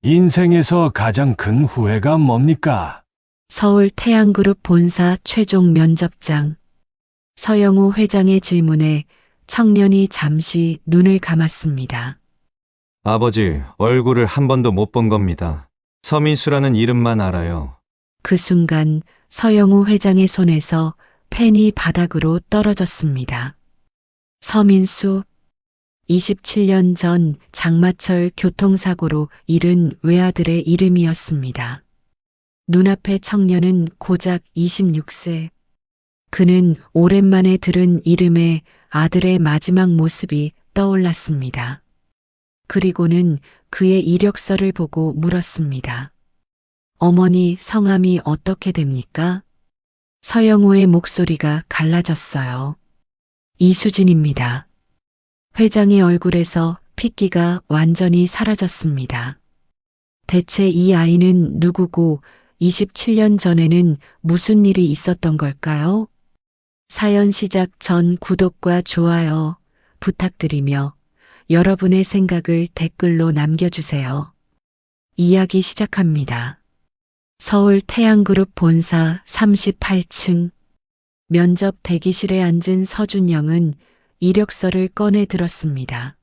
인생에서 가장 큰 후회가 뭡니까? 서울 태양그룹 본사 최종 면접장. 서영우 회장의 질문에 청년이 잠시 눈을 감았습니다. 아버지, 얼굴을 한 번도 못 본 겁니다. 서민수라는 이름만 알아요. 그 순간 서영우 회장의 손에서 펜이 바닥으로 떨어졌습니다. 서민수. 27년 전 장마철 교통사고로 잃은 외아들의 이름이었습니다. 눈앞의 청년은 고작 26세. 그는 오랜만에 들은 이름에 아들의 마지막 모습이 떠올랐습니다. 그리고는 그의 이력서를 보고 물었습니다. 어머니, 성함이 어떻게 됩니까? 서영우의 목소리가 갈라졌어요. 이수진입니다. 회장의 얼굴에서 핏기가 완전히 사라졌습니다. 대체 이 아이는 누구고 27년 전에는 무슨 일이 있었던 걸까요? 사연 시작 전 구독과 좋아요 부탁드리며 여러분의 생각을 댓글로 남겨주세요. 이야기 시작합니다. 서울 태양그룹 본사 38층. 면접 대기실에 앉은 서준영은 이력서를 꺼내 들었습니다.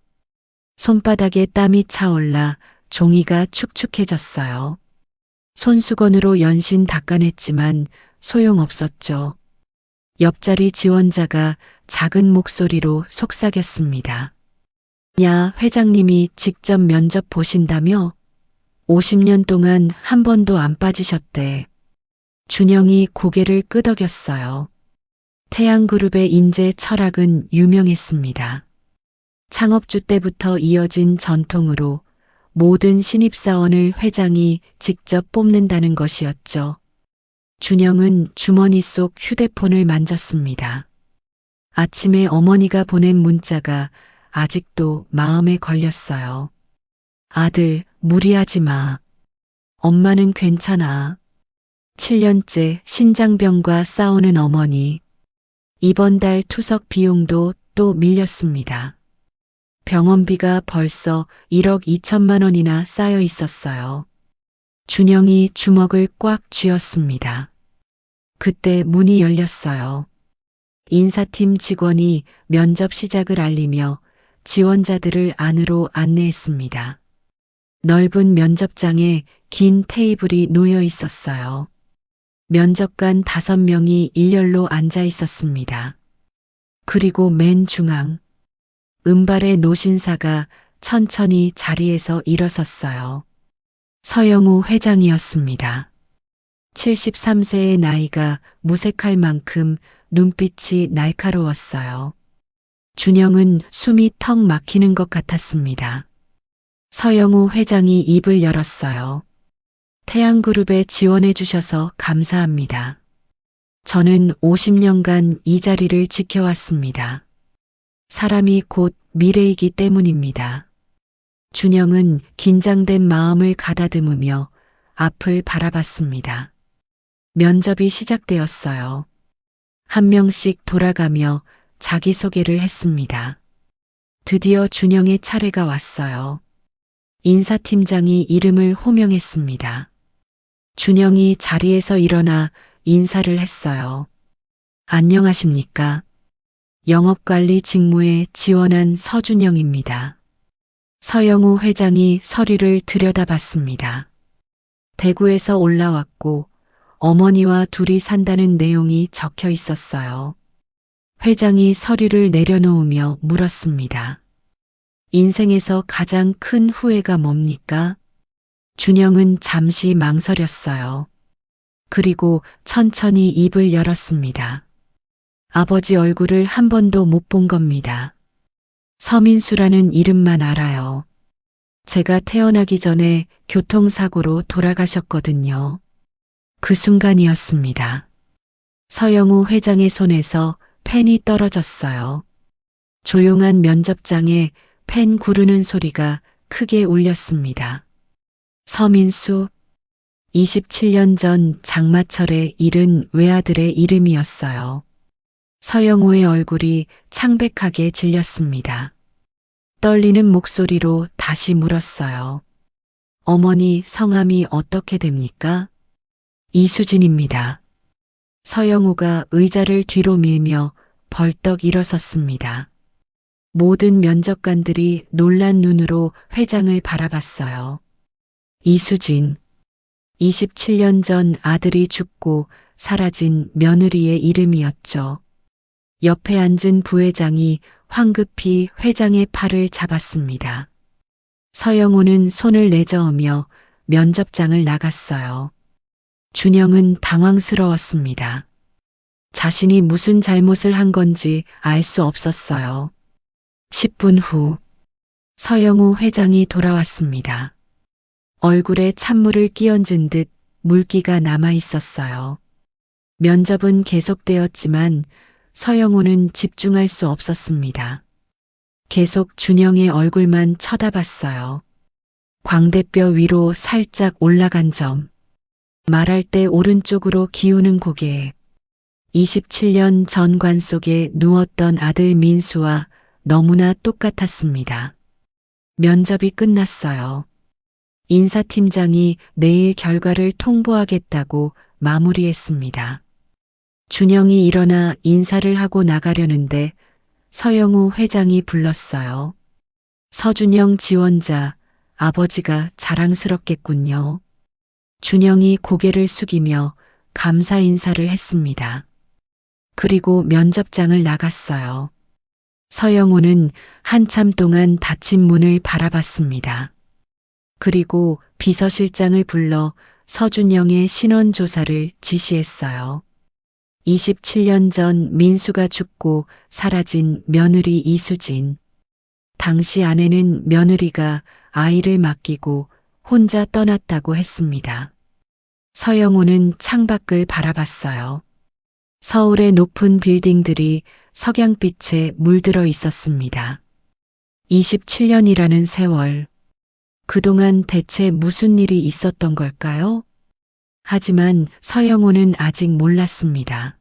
손바닥에 땀이 차올라 종이가 축축해졌어요. 손수건으로 연신 닦아냈지만 소용없었죠. 옆자리 지원자가 작은 목소리로 속삭였습니다. 야, 회장님이 직접 면접 보신다며? 50년 동안 한 번도 안 빠지셨대. 준영이 고개를 끄덕였어요. 태양그룹의 인재 철학은 유명했습니다. 창업주 때부터 이어진 전통으로 모든 신입사원을 회장이 직접 뽑는다는 것이었죠. 준영은 주머니 속 휴대폰을 만졌습니다. 아침에 어머니가 보낸 문자가 아직도 마음에 걸렸어요. 아들, 무리하지 마. 엄마는 괜찮아. 7년째 신장병과 싸우는 어머니. 이번 달 투석 비용도 또 밀렸습니다. 병원비가 벌써 1억 2천만 원이나 쌓여 있었어요. 준영이 주먹을 꽉 쥐었습니다. 그때 문이 열렸어요. 인사팀 직원이 면접 시작을 알리며 지원자들을 안으로 안내했습니다. 넓은 면접장에 긴 테이블이 놓여 있었어요. 면접관 5명이 일렬로 앉아 있었습니다. 그리고 맨 중앙, 은발의 노신사가 천천히 자리에서 일어섰어요. 서영우 회장이었습니다. 73세의 나이가 무색할 만큼 눈빛이 날카로웠어요. 준영은 숨이 턱 막히는 것 같았습니다. 서영우 회장이 입을 열었어요. 태양그룹에 지원해 주셔서 감사합니다. 저는 50년간 이 자리를 지켜왔습니다. 사람이 곧 미래이기 때문입니다. 준영은 긴장된 마음을 가다듬으며 앞을 바라봤습니다. 면접이 시작되었어요. 한 명씩 돌아가며 자기소개를 했습니다. 드디어 준영의 차례가 왔어요. 인사팀장이 이름을 호명했습니다. 준영이 자리에서 일어나 인사를 했어요. 안녕하십니까? 영업관리 직무에 지원한 서준영입니다. 서영우 회장이 서류를 들여다봤습니다. 대구에서 올라왔고 어머니와 둘이 산다는 내용이 적혀 있었어요. 회장이 서류를 내려놓으며 물었습니다. 인생에서 가장 큰 후회가 뭡니까? 준영은 잠시 망설였어요. 그리고 천천히 입을 열었습니다. 아버지 얼굴을 한 번도 못 본 겁니다. 서민수라는 이름만 알아요. 제가 태어나기 전에 교통사고로 돌아가셨거든요. 그 순간이었습니다. 서영우 회장의 손에서 펜이 떨어졌어요. 조용한 면접장에 펜 구르는 소리가 크게 울렸습니다. 서민수. 27년 전 장마철에 잃은 외아들의 이름이었어요. 서영우의 얼굴이 창백하게 질렸습니다. 떨리는 목소리로 다시 물었어요. 어머니 성함이 어떻게 됩니까? 이수진입니다. 서영우가 의자를 뒤로 밀며 벌떡 일어섰습니다. 모든 면접관들이 놀란 눈으로 회장을 바라봤어요. 이수진. 27년 전 아들이 죽고 사라진 며느리의 이름이었죠. 옆에 앉은 부회장이 황급히 회장의 팔을 잡았습니다. 서영우는 손을 내저으며 면접장을 나갔어요. 준영은 당황스러웠습니다. 자신이 무슨 잘못을 한 건지 알 수 없었어요. 10분 후 서영우 회장이 돌아왔습니다. 얼굴에 찬물을 끼얹은 듯 물기가 남아 있었어요. 면접은 계속되었지만 서영우는 집중할 수 없었습니다. 계속 준영의 얼굴만 쳐다봤어요. 광대뼈 위로 살짝 올라간 점. 말할 때 오른쪽으로 기우는 고개. 27년 전 관 속에 누웠던 아들 민수와 너무나 똑같았습니다. 면접이 끝났어요. 인사팀장이 내일 결과를 통보하겠다고 마무리했습니다. 준영이 일어나 인사를 하고 나가려는데 서영우 회장이 불렀어요. 서준영 지원자, 아버지가 자랑스럽겠군요. 준영이 고개를 숙이며 감사 인사를 했습니다. 그리고 면접장을 나갔어요. 서영우는 한참 동안 닫힌 문을 바라봤습니다. 그리고 비서실장을 불러 서준영의 신원 조사를 지시했어요. 27년 전 민수가 죽고 사라진 며느리 이수진. 당시 아내는 며느리가 아이를 맡기고 혼자 떠났다고 했습니다. 서영우는 창밖을 바라봤어요. 서울의 높은 빌딩들이 석양빛에 물들어 있었습니다. 27년이라는 세월. 그동안 대체 무슨 일이 있었던 걸까요? 하지만 서영우는 아직 몰랐습니다.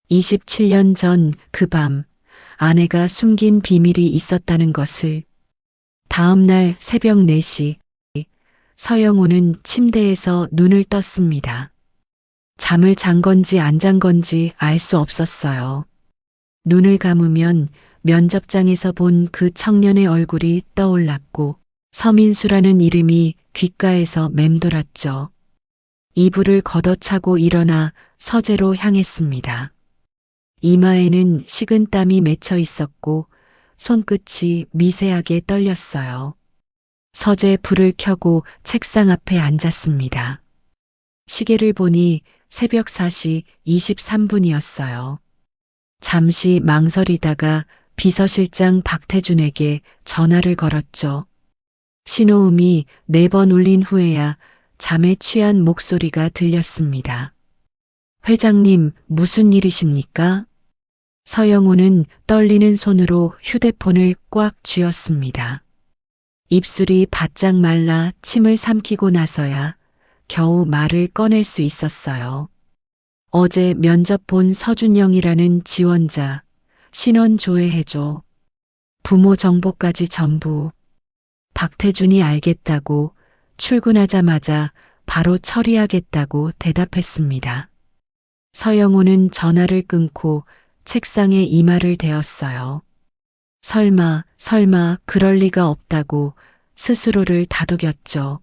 27년 전 그 밤 아내가 숨긴 비밀이 있었다는 것을. 다음 날 새벽 4시 서영우는 침대에서 눈을 떴습니다. 잠을 잔 건지 안 잔 건지 알 수 없었어요. 눈을 감으면 면접장에서 본 그 청년의 얼굴이 떠올랐고 서민수라는 이름이 귓가에서 맴돌았죠. 이불을 걷어차고 일어나 서재로 향했습니다. 이마에는 식은땀이 맺혀 있었고 손끝이 미세하게 떨렸어요. 서재 불을 켜고 책상 앞에 앉았습니다. 시계를 보니 새벽 4시 23분이었어요. 잠시 망설이다가 비서실장 박태준에게 전화를 걸었죠. 신호음이 4번 울린 후에야 잠에 취한 목소리가 들렸습니다. 회장님, 무슨 일이십니까? 서영우는 떨리는 손으로 휴대폰을 꽉 쥐었습니다. 입술이 바짝 말라 침을 삼키고 나서야 겨우 말을 꺼낼 수 있었어요. 어제 면접 본 서준영이라는 지원자, 신원 조회해줘. 부모 정보까지 전부. 박태준이 알겠다고 출근하자마자 바로 처리하겠다고 대답했습니다. 서영우는 전화를 끊고 책상에 이마를 대었어요. 설마 그럴 리가 없다고 스스로를 다독였죠.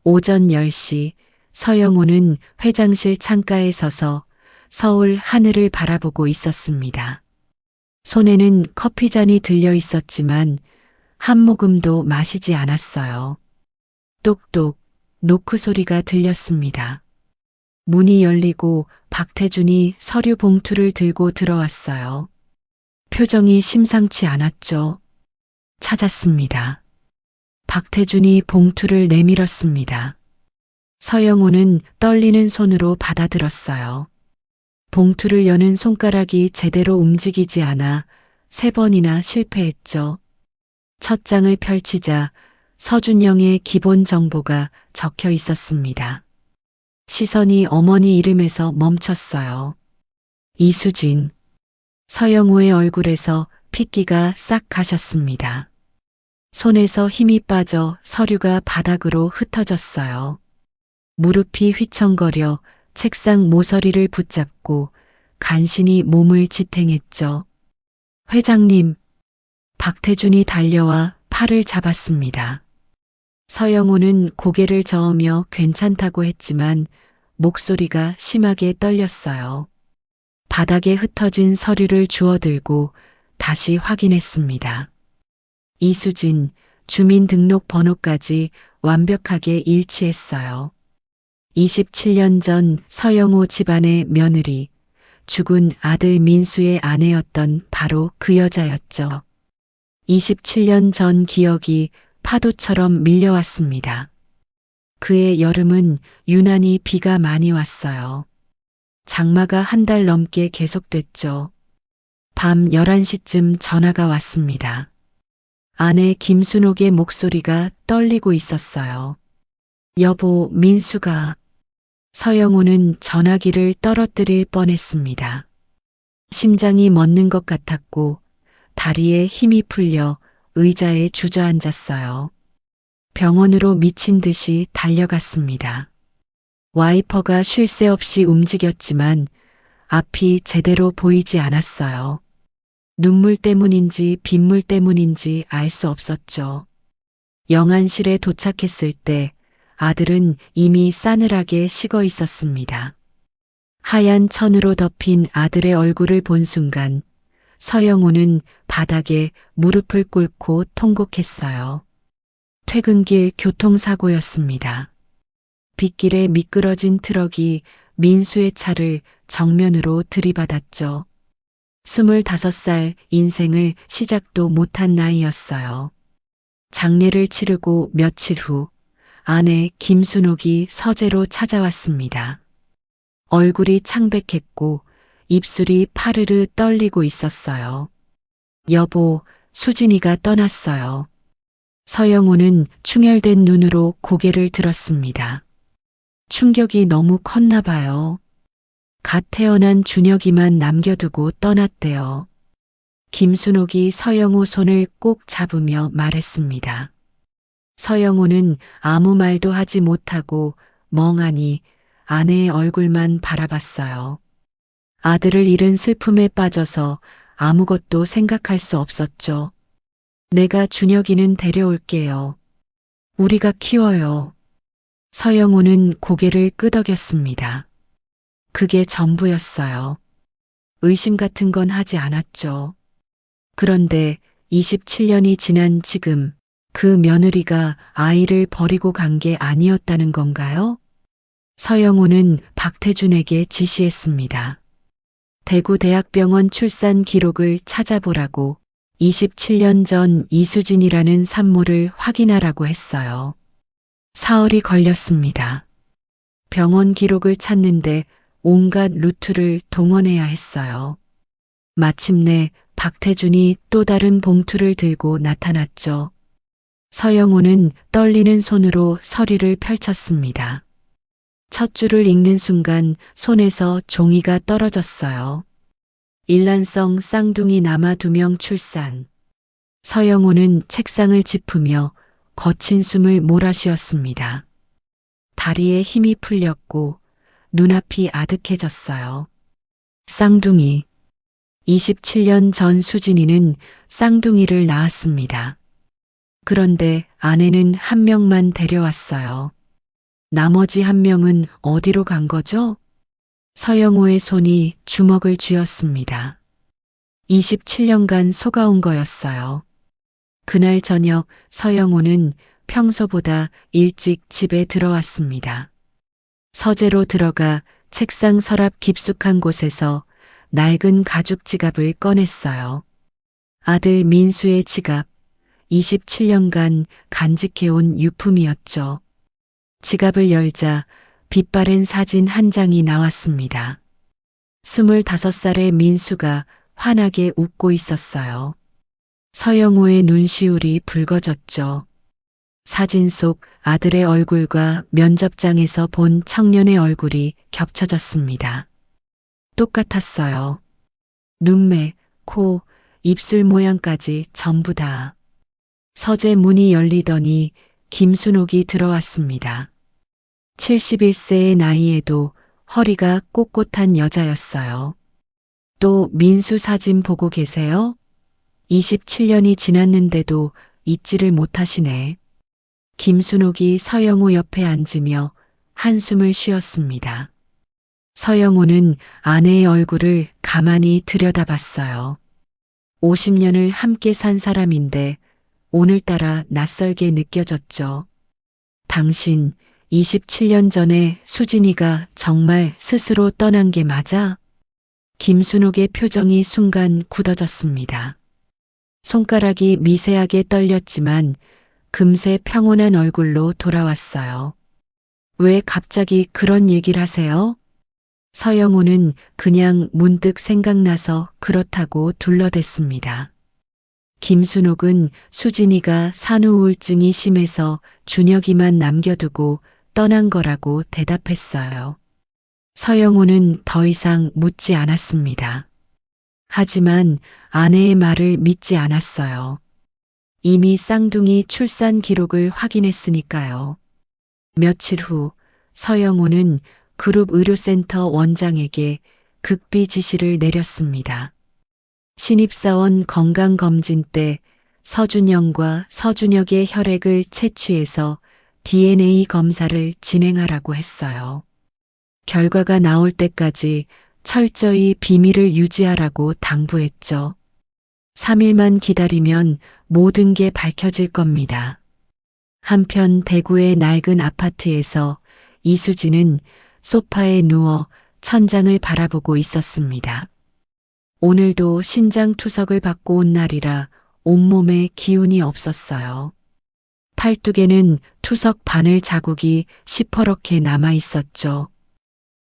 오전 10시 서영우는 회장실 창가에 서서 서울 하늘을 바라보고 있었습니다. 손에는 커피잔이 들려 있었지만 한 모금도 마시지 않았어요. 똑똑 노크 소리가 들렸습니다. 문이 열리고 박태준이 서류 봉투를 들고 들어왔어요. 표정이 심상치 않았죠. 찾았습니다. 박태준이 봉투를 내밀었습니다. 서영우는 떨리는 손으로 받아들었어요. 봉투를 여는 손가락이 제대로 움직이지 않아 3번이나 실패했죠. 첫 장을 펼치자 서준영의 기본 정보가 적혀 있었습니다. 시선이 어머니 이름에서 멈췄어요. 이수진. 서영우의 얼굴에서 핏기가 싹 가셨습니다. 손에서 힘이 빠져 서류가 바닥으로 흩어졌어요. 무릎이 휘청거려 책상 모서리를 붙잡고 간신히 몸을 지탱했죠. 회장님, 박태준이 달려와 팔을 잡았습니다. 서영호는 고개를 저으며 괜찮다고 했지만 목소리가 심하게 떨렸어요. 바닥에 흩어진 서류를 주워들고 다시 확인했습니다. 이수진, 주민등록번호까지 완벽하게 일치했어요. 27년 전 서영호 집안의 며느리, 죽은 아들 민수의 아내였던 바로 그 여자였죠. 27년 전 기억이 파도처럼 밀려왔습니다. 그해 여름은 유난히 비가 많이 왔어요. 장마가 한 달 넘게 계속됐죠. 밤 11시쯤 전화가 왔습니다. 아내 김순옥의 목소리가 떨리고 있었어요. 여보, 민수가. 서영호는 전화기를 떨어뜨릴 뻔했습니다. 심장이 멎는 것 같았고 다리에 힘이 풀려 의자에 주저앉았어요. 병원으로 미친 듯이 달려갔습니다. 와이퍼가 쉴 새 없이 움직였지만 앞이 제대로 보이지 않았어요. 눈물 때문인지 빗물 때문인지 알 수 없었죠. 영안실에 도착했을 때 아들은 이미 싸늘하게 식어 있었습니다. 하얀 천으로 덮인 아들의 얼굴을 본 순간 서영호는 바닥에 무릎을 꿇고 통곡했어요. 퇴근길 교통사고였습니다. 빗길에 미끄러진 트럭이 민수의 차를 정면으로 들이받았죠. 25살 인생을 시작도 못한 나이였어요. 장례를 치르고 며칠 후 아내 김순옥이 서재로 찾아왔습니다. 얼굴이 창백했고 입술이 파르르 떨리고 있었어요. 여보, 수진이가 떠났어요. 서영호는 충혈된 눈으로 고개를 들었습니다. 충격이 너무 컸나 봐요. 갓 태어난 준혁이만 남겨두고 떠났대요. 김순옥이 서영호 손을 꼭 잡으며 말했습니다. 서영호는 아무 말도 하지 못하고 멍하니 아내의 얼굴만 바라봤어요. 아들을 잃은 슬픔에 빠져서 아무것도 생각할 수 없었죠. 내가 준혁이는 데려올게요. 우리가 키워요. 서영호는 고개를 끄덕였습니다. 그게 전부였어요. 의심 같은 건 하지 않았죠. 그런데 27년이 지난 지금 그 며느리가 아이를 버리고 간 게 아니었다는 건가요? 서영호는 박태준에게 지시했습니다. 대구대학병원 출산 기록을 찾아보라고 27년 전 이수진이라는 산모를 확인하라고 했어요. 사흘이 걸렸습니다. 병원 기록을 찾는데 온갖 루트를 동원해야 했어요. 마침내 박태준이 또 다른 봉투를 들고 나타났죠. 서영호는 떨리는 손으로 서류를 펼쳤습니다. 첫 줄을 읽는 순간 손에서 종이가 떨어졌어요. 일란성 쌍둥이 남아 2명 출산. 서영호는 책상을 짚으며 거친 숨을 몰아쉬었습니다. 다리에 힘이 풀렸고 눈앞이 아득해졌어요. 쌍둥이. 27년 전 수진이는 쌍둥이를 낳았습니다. 그런데 아내는 한 명만 데려왔어요. 나머지 한 명은 어디로 간 거죠? 서영호의 손이 주먹을 쥐었습니다. 27년간 속아온 거였어요. 그날 저녁 서영호는 평소보다 일찍 집에 들어왔습니다. 서재로 들어가 책상 서랍 깊숙한 곳에서 낡은 가죽 지갑을 꺼냈어요. 아들 민수의 지갑, 27년간 간직해온 유품이었죠. 지갑을 열자 빛바랜 사진 한 장이 나왔습니다. 25살의 민수가 환하게 웃고 있었어요. 서영호의 눈시울이 붉어졌죠. 사진 속 아들의 얼굴과 면접장에서 본 청년의 얼굴이 겹쳐졌습니다. 똑같았어요. 눈매, 코, 입술 모양까지 전부 다. 서재 문이 열리더니 김순옥이 들어왔습니다. 71세의 나이에도 허리가 꼿꼿한 여자였어요. 또 민수 사진 보고 계세요? 27년이 지났는데도 잊지를 못하시네. 김순옥이 서영호 옆에 앉으며 한숨을 쉬었습니다. 서영호는 아내의 얼굴을 가만히 들여다봤어요. 50년을 함께 산 사람인데 오늘따라 낯설게 느껴졌죠. 당신 27년 전에 수진이가 정말 스스로 떠난 게 맞아? 김순옥의 표정이 순간 굳어졌습니다. 손가락이 미세하게 떨렸지만 금세 평온한 얼굴로 돌아왔어요. 왜 갑자기 그런 얘기를 하세요? 서영호는 그냥 문득 생각나서 그렇다고 둘러댔습니다. 김순옥은 수진이가 산후 우울증이 심해서 준혁이만 남겨두고 떠난 거라고 대답했어요. 서영호는 더 이상 묻지 않았습니다. 하지만 아내의 말을 믿지 않았어요. 이미 쌍둥이 출산 기록을 확인했으니까요. 며칠 후 서영호는 그룹 의료센터 원장에게 극비 지시를 내렸습니다. 신입사원 건강검진 때 서준영과 서준혁의 혈액을 채취해서 DNA 검사를 진행하라고 했어요. 결과가 나올 때까지 철저히 비밀을 유지하라고 당부했죠. 3일만 기다리면 모든 게 밝혀질 겁니다. 한편 대구의 낡은 아파트에서 이수진은 소파에 누워 천장을 바라보고 있었습니다. 오늘도 신장 투석을 받고 온 날이라 온몸에 기운이 없었어요. 팔뚝에는 투석 바늘 자국이 시퍼렇게 남아 있었죠.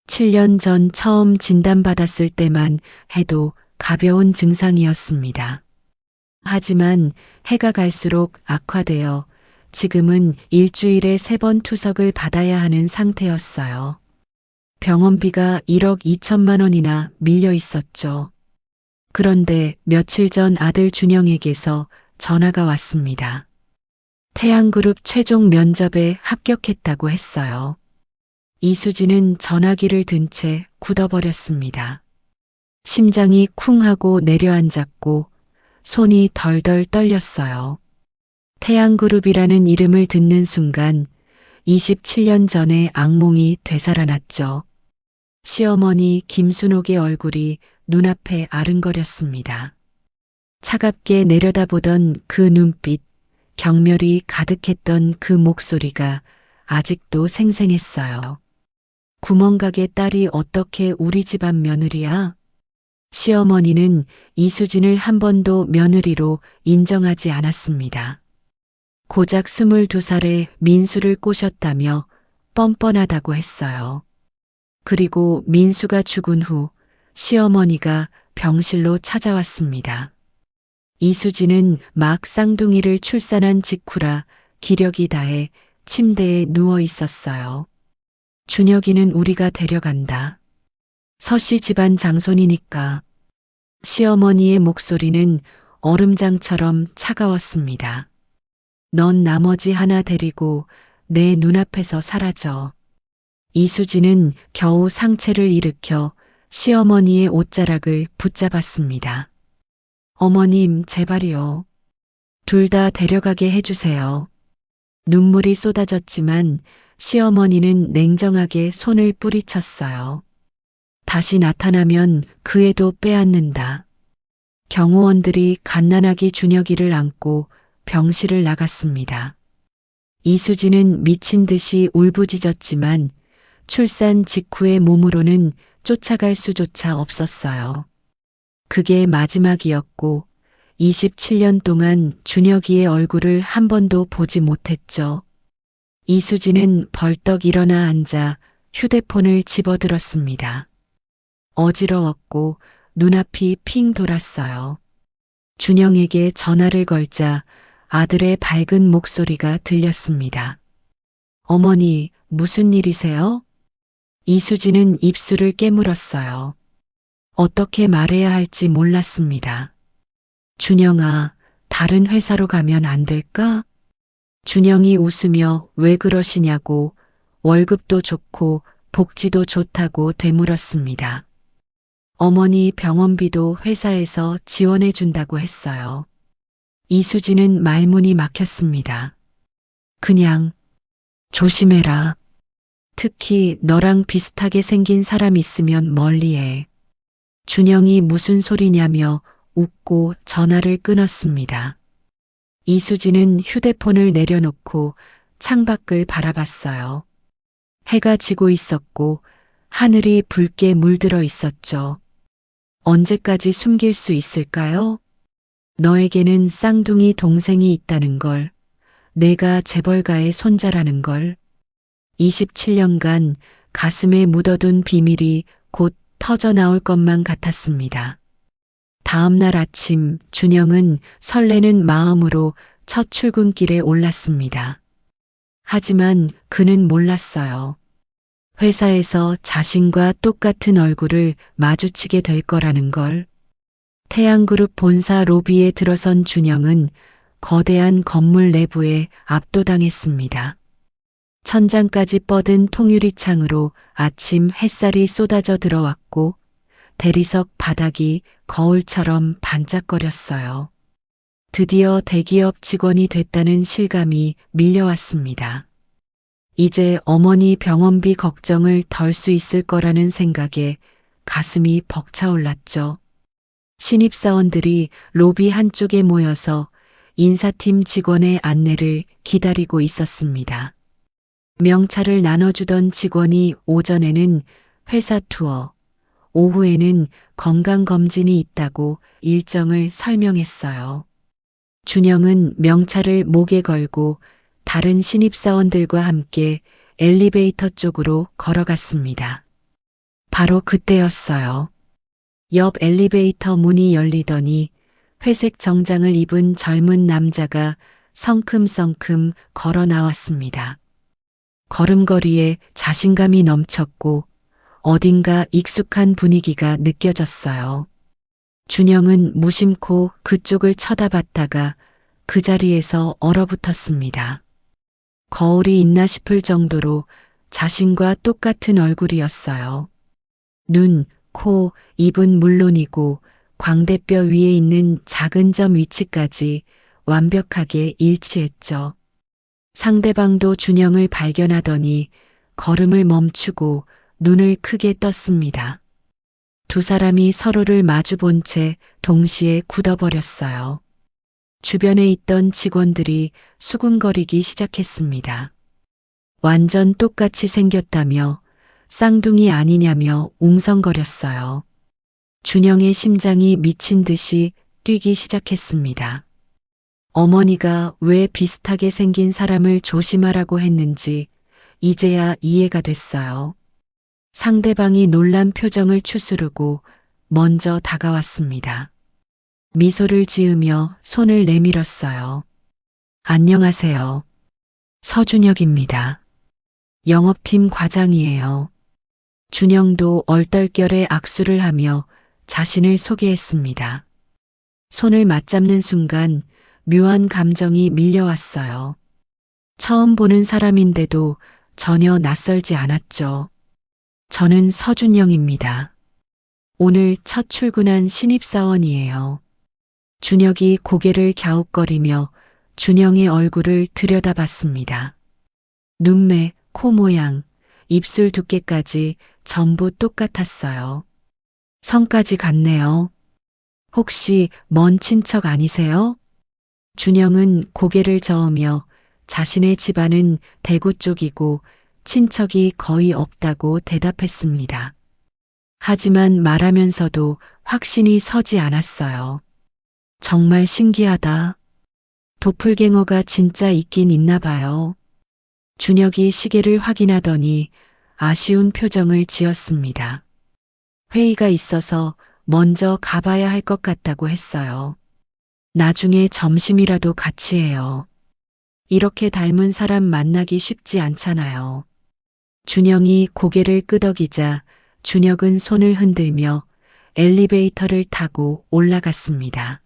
7년 전 처음 진단받았을 때만 해도 가벼운 증상이었습니다. 하지만 해가 갈수록 악화되어 지금은 일주일에 3번 투석을 받아야 하는 상태였어요. 병원비가 1억 2천만 원이나 밀려 있었죠. 그런데 며칠 전 아들 준영에게서 전화가 왔습니다. 태양그룹 최종 면접에 합격했다고 했어요. 이수진은 전화기를 든 채 굳어버렸습니다. 심장이 쿵 하고 내려앉았고 손이 덜덜 떨렸어요. 태양그룹이라는 이름을 듣는 순간 27년 전의 악몽이 되살아났죠. 시어머니 김순옥의 얼굴이 눈앞에 아른거렸습니다. 차갑게 내려다보던 그 눈빛, 경멸이 가득했던 그 목소리가 아직도 생생했어요. 구멍가게 딸이 어떻게 우리 집안 며느리야? 시어머니는 이수진을 한 번도 며느리로 인정하지 않았습니다. 고작 22살에 민수를 꼬셨다며 뻔뻔하다고 했어요. 그리고 민수가 죽은 후 시어머니가 병실로 찾아왔습니다. 이수진은 막 쌍둥이를 출산한 직후라 기력이 다해 침대에 누워 있었어요. 준혁이는 우리가 데려간다. 서씨 집안 장손이니까. 시어머니의 목소리는 얼음장처럼 차가웠습니다. 넌 나머지 하나 데리고 내 눈앞에서 사라져. 이수진은 겨우 상체를 일으켜 시어머니의 옷자락을 붙잡았습니다. 어머님, 제발이요. 둘 다 데려가게 해주세요. 눈물이 쏟아졌지만 시어머니는 냉정하게 손을 뿌리쳤어요. 다시 나타나면 그 애도 빼앗는다. 경호원들이 갓난아기 준혁이를 안고 병실을 나갔습니다. 이수진은 미친 듯이 울부짖었지만 출산 직후의 몸으로는 쫓아갈 수조차 없었어요. 그게 마지막이었고 27년 동안 준혁이의 얼굴을 한 번도 보지 못했죠. 이수진은 벌떡 일어나 앉아 휴대폰을 집어들었습니다. 어지러웠고 눈앞이 핑 돌았어요. 준영에게 전화를 걸자 아들의 밝은 목소리가 들렸습니다. 어머니, 무슨 일이세요? 이수진은 입술을 깨물었어요. 어떻게 말해야 할지 몰랐습니다. 준영아, 다른 회사로 가면 안 될까? 준영이 웃으며 왜 그러시냐고 월급도 좋고 복지도 좋다고 되물었습니다. 어머니 병원비도 회사에서 지원해 준다고 했어요. 이수지는 말문이 막혔습니다. 그냥 조심해라. 특히 너랑 비슷하게 생긴 사람 있으면 멀리해. 준영이 무슨 소리냐며 웃고 전화를 끊었습니다. 이수지는 휴대폰을 내려놓고 창밖을 바라봤어요. 해가 지고 있었고 하늘이 붉게 물들어 있었죠. 언제까지 숨길 수 있을까요? 너에게는 쌍둥이 동생이 있다는 걸, 내가 재벌가의 손자라는 걸, 27년간 가슴에 묻어둔 비밀이 곧 터져 나올 것만 같았습니다. 다음 날 아침 준영은 설레는 마음으로 첫 출근길에 올랐습니다. 하지만 그는 몰랐어요. 회사에서 자신과 똑같은 얼굴을 마주치게 될 거라는 걸. 태양그룹 본사 로비에 들어선 준영은 거대한 건물 내부에 압도당했습니다. 천장까지 뻗은 통유리창으로 아침 햇살이 쏟아져 들어왔고 대리석 바닥이 거울처럼 반짝거렸어요. 드디어 대기업 직원이 됐다는 실감이 밀려왔습니다. 이제 어머니 병원비 걱정을 덜 수 있을 거라는 생각에 가슴이 벅차올랐죠. 신입사원들이 로비 한쪽에 모여서 인사팀 직원의 안내를 기다리고 있었습니다. 명찰을 나눠주던 직원이 오전에는 회사 투어, 오후에는 건강검진이 있다고 일정을 설명했어요. 준영은 명찰을 목에 걸고 다른 신입사원들과 함께 엘리베이터 쪽으로 걸어갔습니다. 바로 그때였어요. 옆 엘리베이터 문이 열리더니 회색 정장을 입은 젊은 남자가 성큼성큼 걸어 나왔습니다. 걸음걸이에 자신감이 넘쳤고 어딘가 익숙한 분위기가 느껴졌어요. 준영은 무심코 그쪽을 쳐다봤다가 그 자리에서 얼어붙었습니다. 거울이 있나 싶을 정도로 자신과 똑같은 얼굴이었어요. 눈, 코, 입은 물론이고 광대뼈 위에 있는 작은 점 위치까지 완벽하게 일치했죠. 상대방도 준영을 발견하더니 걸음을 멈추고 눈을 크게 떴습니다. 두 사람이 서로를 마주본 채 동시에 굳어버렸어요. 주변에 있던 직원들이 수군거리기 시작했습니다. 완전 똑같이 생겼다며 쌍둥이 아니냐며 웅성거렸어요. 준영의 심장이 미친 듯이 뛰기 시작했습니다. 어머니가 왜 비슷하게 생긴 사람을 조심하라고 했는지 이제야 이해가 됐어요. 상대방이 놀란 표정을 추스르고 먼저 다가왔습니다. 미소를 지으며 손을 내밀었어요. 안녕하세요. 서준혁입니다. 영업팀 과장이에요. 준영도 얼떨결에 악수를 하며 자신을 소개했습니다. 손을 맞잡는 순간 묘한 감정이 밀려왔어요. 처음 보는 사람인데도 전혀 낯설지 않았죠. 저는 서준영입니다. 오늘 첫 출근한 신입사원이에요. 준혁이 고개를 갸웃거리며 준영의 얼굴을 들여다봤습니다. 눈매, 코 모양, 입술 두께까지 전부 똑같았어요. 성까지 같네요. 혹시 먼 친척 아니세요? 준영은 고개를 저으며 자신의 집안은 대구 쪽이고 친척이 거의 없다고 대답했습니다. 하지만 말하면서도 확신이 서지 않았어요. 정말 신기하다. 도플갱어가 진짜 있긴 있나 봐요. 준혁이 시계를 확인하더니 아쉬운 표정을 지었습니다. 회의가 있어서 먼저 가봐야 할 것 같다고 했어요. 나중에 점심이라도 같이 해요. 이렇게 닮은 사람 만나기 쉽지 않잖아요. 준영이 고개를 끄덕이자 준혁은 손을 흔들며 엘리베이터를 타고 올라갔습니다.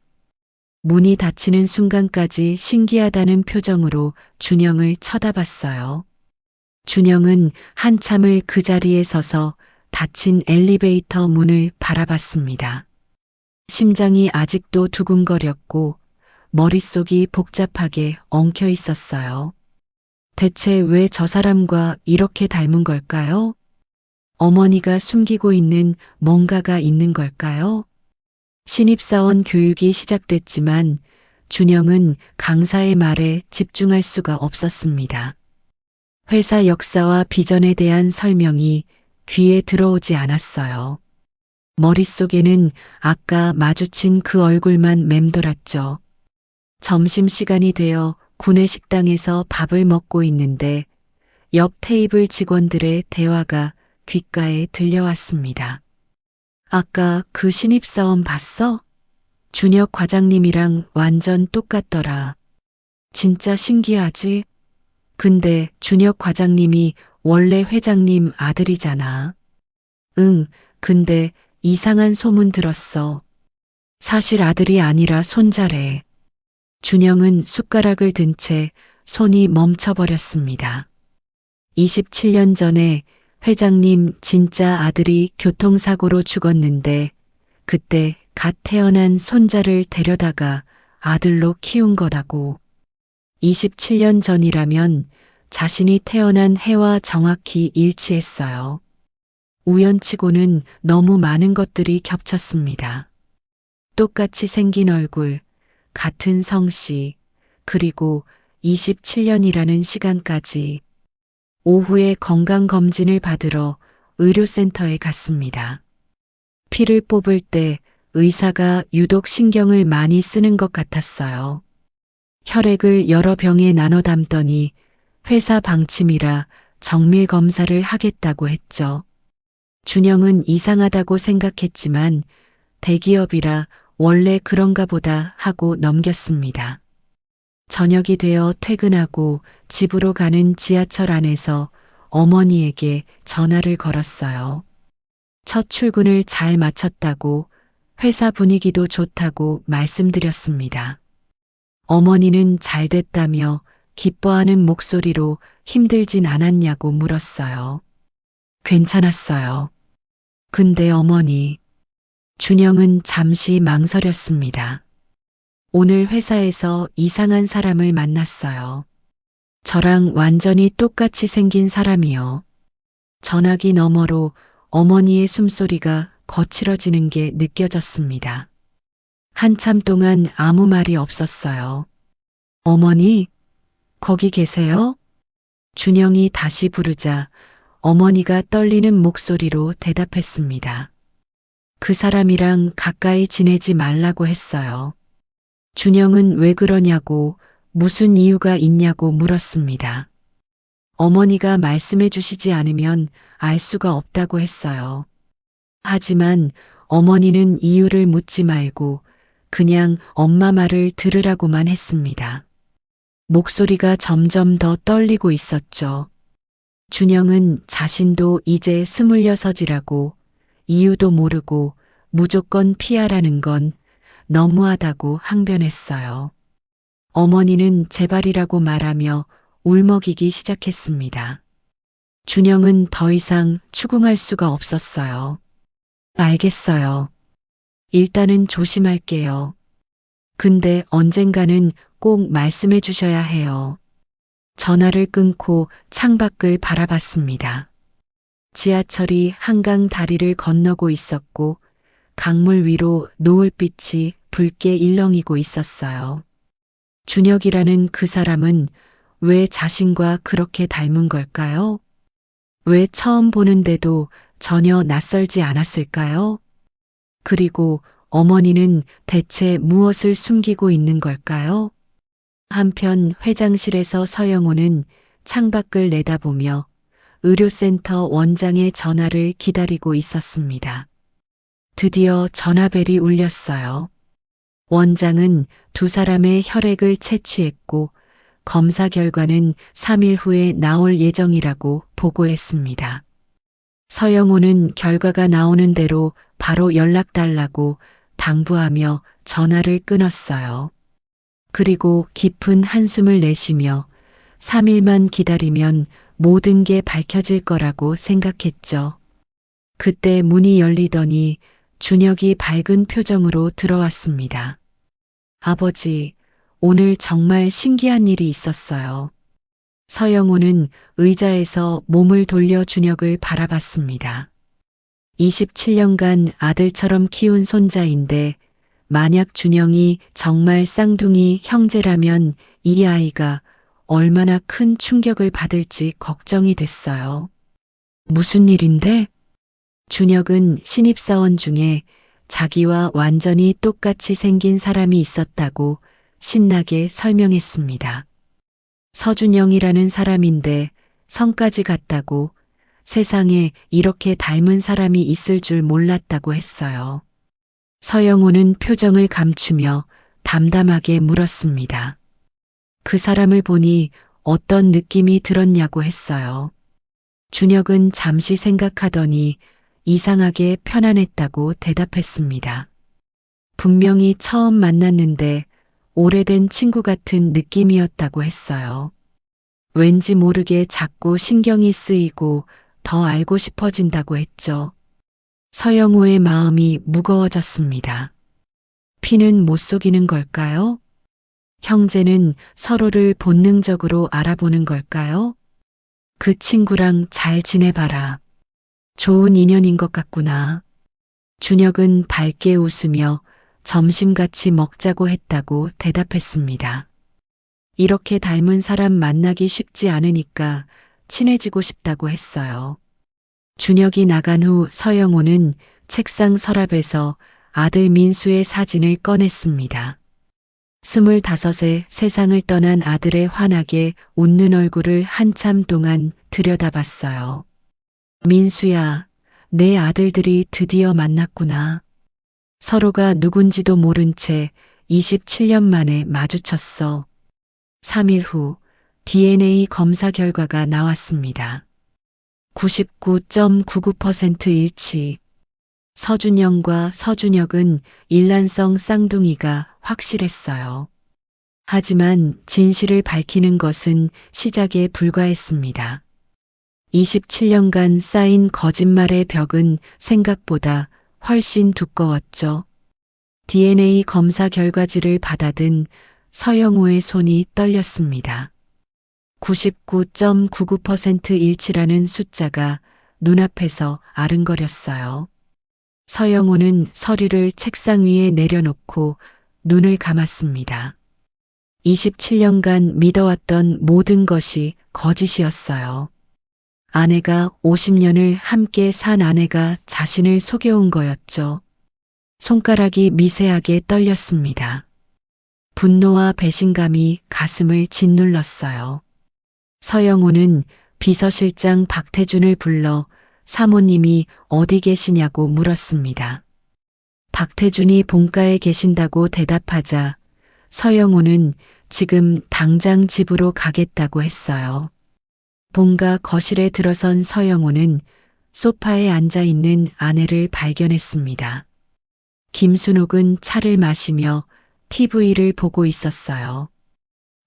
문이 닫히는 순간까지 신기하다는 표정으로 준영을 쳐다봤어요. 준영은 한참을 그 자리에 서서 닫힌 엘리베이터 문을 바라봤습니다. 심장이 아직도 두근거렸고 머릿속이 복잡하게 엉켜 있었어요. 대체 왜 저 사람과 이렇게 닮은 걸까요? 어머니가 숨기고 있는 뭔가가 있는 걸까요? 신입사원 교육이 시작됐지만 준영은 강사의 말에 집중할 수가 없었습니다. 회사 역사와 비전에 대한 설명이 귀에 들어오지 않았어요. 머릿속에는 아까 마주친 그 얼굴만 맴돌았죠. 점심시간이 되어 구내식당에서 밥을 먹고 있는데 옆 테이블 직원들의 대화가 귓가에 들려왔습니다. 아까 그 신입사원 봤어? 준혁 과장님이랑 완전 똑같더라. 진짜 신기하지? 근데 준혁 과장님이 원래 회장님 아들이잖아. 응, 근데 이상한 소문 들었어. 사실 아들이 아니라 손자래. 준영은 숟가락을 든 채 손이 멈춰버렸습니다. 27년 전에 회장님 진짜 아들이 교통사고로 죽었는데 그때 갓 태어난 손자를 데려다가 아들로 키운 거라고. 27년 전이라면 자신이 태어난 해와 정확히 일치했어요. 우연치고는 너무 많은 것들이 겹쳤습니다. 똑같이 생긴 얼굴, 같은 성씨, 그리고 27년이라는 시간까지. 오후에 건강검진을 받으러 의료센터에 갔습니다. 피를 뽑을 때 의사가 유독 신경을 많이 쓰는 것 같았어요. 혈액을 여러 병에 나눠 담더니 회사 방침이라 정밀 검사를 하겠다고 했죠. 준영은 이상하다고 생각했지만 대기업이라 원래 그런가 보다 하고 넘겼습니다. 저녁이 되어 퇴근하고 집으로 가는 지하철 안에서 어머니에게 전화를 걸었어요. 첫 출근을 잘 마쳤다고, 회사 분위기도 좋다고 말씀드렸습니다. 어머니는 잘 됐다며 기뻐하는 목소리로 힘들진 않았냐고 물었어요. 괜찮았어요. 근데 어머니, 준영은 잠시 망설였습니다. 오늘 회사에서 이상한 사람을 만났어요. 저랑 완전히 똑같이 생긴 사람이요. 전화기 너머로 어머니의 숨소리가 거칠어지는 게 느껴졌습니다. 한참 동안 아무 말이 없었어요. 어머니, 거기 계세요? 준영이 다시 부르자 어머니가 떨리는 목소리로 대답했습니다. 그 사람이랑 가까이 지내지 말라고 했어요. 준영은 왜 그러냐고, 무슨 이유가 있냐고 물었습니다. 어머니가 말씀해 주시지 않으면 알 수가 없다고 했어요. 하지만 어머니는 이유를 묻지 말고 그냥 엄마 말을 들으라고만 했습니다. 목소리가 점점 더 떨리고 있었죠. 준영은 자신도 이제 26이라고, 이유도 모르고 무조건 피하라는 건 너무하다고 항변했어요. 어머니는 제발이라고 말하며 울먹이기 시작했습니다. 준영은 더 이상 추궁할 수가 없었어요. 알겠어요. 일단은 조심할게요. 근데 언젠가는 꼭 말씀해 주셔야 해요. 전화를 끊고 창밖을 바라봤습니다. 지하철이 한강 다리를 건너고 있었고 강물 위로 노을빛이 붉게 일렁이고 있었어요. 준혁이라는 그 사람은 왜 자신과 그렇게 닮은 걸까요? 왜 처음 보는데도 전혀 낯설지 않았을까요? 그리고 어머니는 대체 무엇을 숨기고 있는 걸까요? 한편 회장실에서 서영호는 창밖을 내다보며 의료센터 원장의 전화를 기다리고 있었습니다. 드디어 전화벨이 울렸어요. 원장은 두 사람의 혈액을 채취했고 검사 결과는 3일 후에 나올 예정이라고 보고했습니다. 서영호는 결과가 나오는 대로 바로 연락 달라고 당부하며 전화를 끊었어요. 그리고 깊은 한숨을 내쉬며 3일만 기다리면 모든 게 밝혀질 거라고 생각했죠. 그때 문이 열리더니 준혁이 밝은 표정으로 들어왔습니다. 아버지, 오늘 정말 신기한 일이 있었어요. 서영호는 의자에서 몸을 돌려 준혁을 바라봤습니다. 27년간 아들처럼 키운 손자인데 만약 준영이 정말 쌍둥이 형제라면 이 아이가 얼마나 큰 충격을 받을지 걱정이 됐어요. 무슨 일인데? 준혁은 신입사원 중에 자기와 완전히 똑같이 생긴 사람이 있었다고 신나게 설명했습니다. 서준영이라는 사람인데 성까지 같다고 세상에 이렇게 닮은 사람이 있을 줄 몰랐다고 했어요. 서영호는 표정을 감추며 담담하게 물었습니다. 그 사람을 보니 어떤 느낌이 들었냐고 했어요. 준혁은 잠시 생각하더니 이상하게 편안했다고 대답했습니다. 분명히 처음 만났는데 오래된 친구 같은 느낌이었다고 했어요. 왠지 모르게 자꾸 신경이 쓰이고 더 알고 싶어진다고 했죠. 서영호의 마음이 무거워졌습니다. 피는 못 속이는 걸까요? 형제는 서로를 본능적으로 알아보는 걸까요? 그 친구랑 잘 지내봐라. 좋은 인연인 것 같구나. 준혁은 밝게 웃으며 점심 같이 먹자고 했다고 대답했습니다. 이렇게 닮은 사람 만나기 쉽지 않으니까 친해지고 싶다고 했어요. 준혁이 나간 후 서영호는 책상 서랍에서 아들 민수의 사진을 꺼냈습니다. 25에 세상을 떠난 아들의 환하게 웃는 얼굴을 한참 동안 들여다봤어요. 민수야, 내 아들들이 드디어 만났구나. 서로가 누군지도 모른 채 27년 만에 마주쳤어. 3일 후 DNA 검사 결과가 나왔습니다. 99.99% 일치. 서준영과 서준혁은 일란성 쌍둥이가 확실했어요. 하지만 진실을 밝히는 것은 시작에 불과했습니다. 27년간 쌓인 거짓말의 벽은 생각보다 훨씬 두꺼웠죠. DNA 검사 결과지를 받아든 서영호의 손이 떨렸습니다. 99.99% 일치라는 숫자가 눈앞에서 아른거렸어요. 서영호는 서류를 책상 위에 내려놓고 눈을 감았습니다. 27년간 믿어왔던 모든 것이 거짓이었어요. 아내가 50년을 함께 산 아내가 자신을 속여온 거였죠. 손가락이 미세하게 떨렸습니다. 분노와 배신감이 가슴을 짓눌렀어요. 서영호는 비서실장 박태준을 불러 사모님이 어디 계시냐고 물었습니다. 박태준이 본가에 계신다고 대답하자 서영호는 지금 당장 집으로 가겠다고 했어요. 본가 거실에 들어선 서영호는 소파에 앉아 있는 아내를 발견했습니다. 김순옥은 차를 마시며 TV를 보고 있었어요.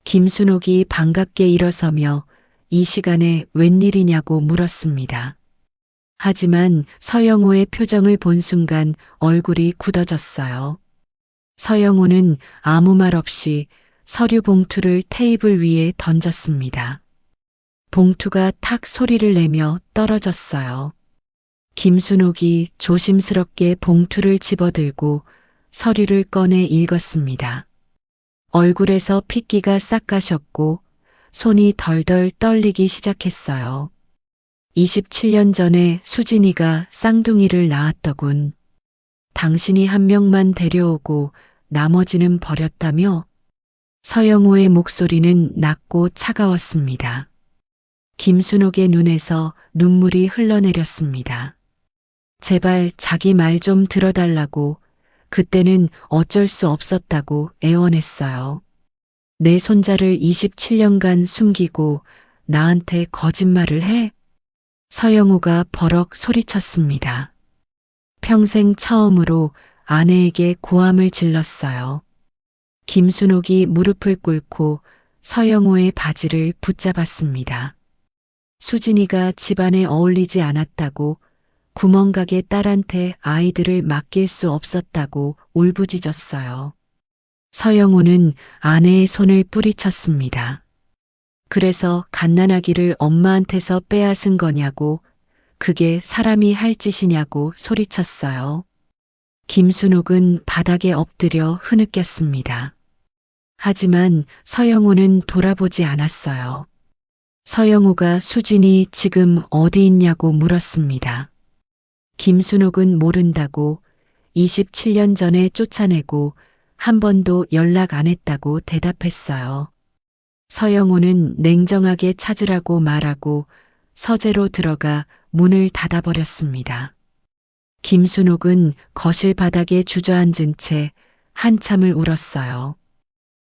김순옥이 반갑게 일어서며 이 시간에 웬일이냐고 물었습니다. 하지만 서영호의 표정을 본 순간 얼굴이 굳어졌어요. 서영호는 아무 말 없이 서류 봉투를 테이블 위에 던졌습니다. 봉투가 탁 소리를 내며 떨어졌어요. 김순옥이 조심스럽게 봉투를 집어들고 서류를 꺼내 읽었습니다. 얼굴에서 핏기가 싹 가셨고 손이 덜덜 떨리기 시작했어요. 27년 전에 수진이가 쌍둥이를 낳았더군. 당신이 한 명만 데려오고 나머지는 버렸다며? 서영호의 목소리는 낮고 차가웠습니다. 김순옥의 눈에서 눈물이 흘러내렸습니다. 제발 자기 말 좀 들어달라고 그때는 어쩔 수 없었다고 애원했어요. 내 손자를 27년간 숨기고 나한테 거짓말을 해? 서영호가 버럭 소리쳤습니다. 평생 처음으로 아내에게 고함을 질렀어요. 김순옥이 무릎을 꿇고 서영호의 바지를 붙잡았습니다. 수진이가 집안에 어울리지 않았다고, 구멍가게 딸한테 아이들을 맡길 수 없었다고 울부짖었어요. 서영호는 아내의 손을 뿌리쳤습니다. 그래서 갓난아기를 엄마한테서 빼앗은 거냐고, 그게 사람이 할 짓이냐고 소리쳤어요. 김순옥은 바닥에 엎드려 흐느꼈습니다. 하지만 서영호는 돌아보지 않았어요. 서영호가 수진이 지금 어디 있냐고 물었습니다. 김순옥은 모른다고, 27년 전에 쫓아내고 한 번도 연락 안 했다고 대답했어요. 서영호는 냉정하게 찾으라고 말하고 서재로 들어가 문을 닫아버렸습니다. 김순옥은 거실 바닥에 주저앉은 채 한참을 울었어요.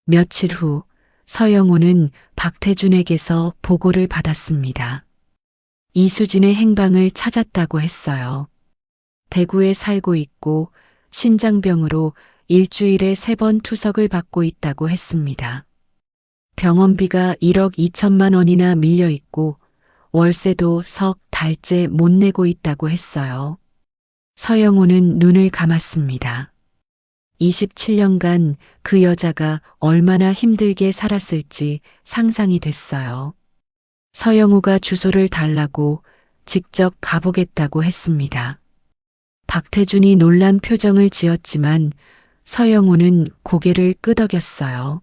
며칠 후 서영호는 박태준에게서 보고를 받았습니다. 이수진의 행방을 찾았다고 했어요. 대구에 살고 있고 신장병으로 일주일에 3번 투석을 받고 있다고 했습니다. 병원비가 1억 2천만 원이나 밀려 있고 월세도 석 달째 못 내고 있다고 했어요. 서영호는 눈을 감았습니다. 27년간 그 여자가 얼마나 힘들게 살았을지 상상이 됐어요. 서영호가 주소를 달라고 직접 가보겠다고 했습니다. 박태준이 놀란 표정을 지었지만 서영호는 고개를 끄덕였어요.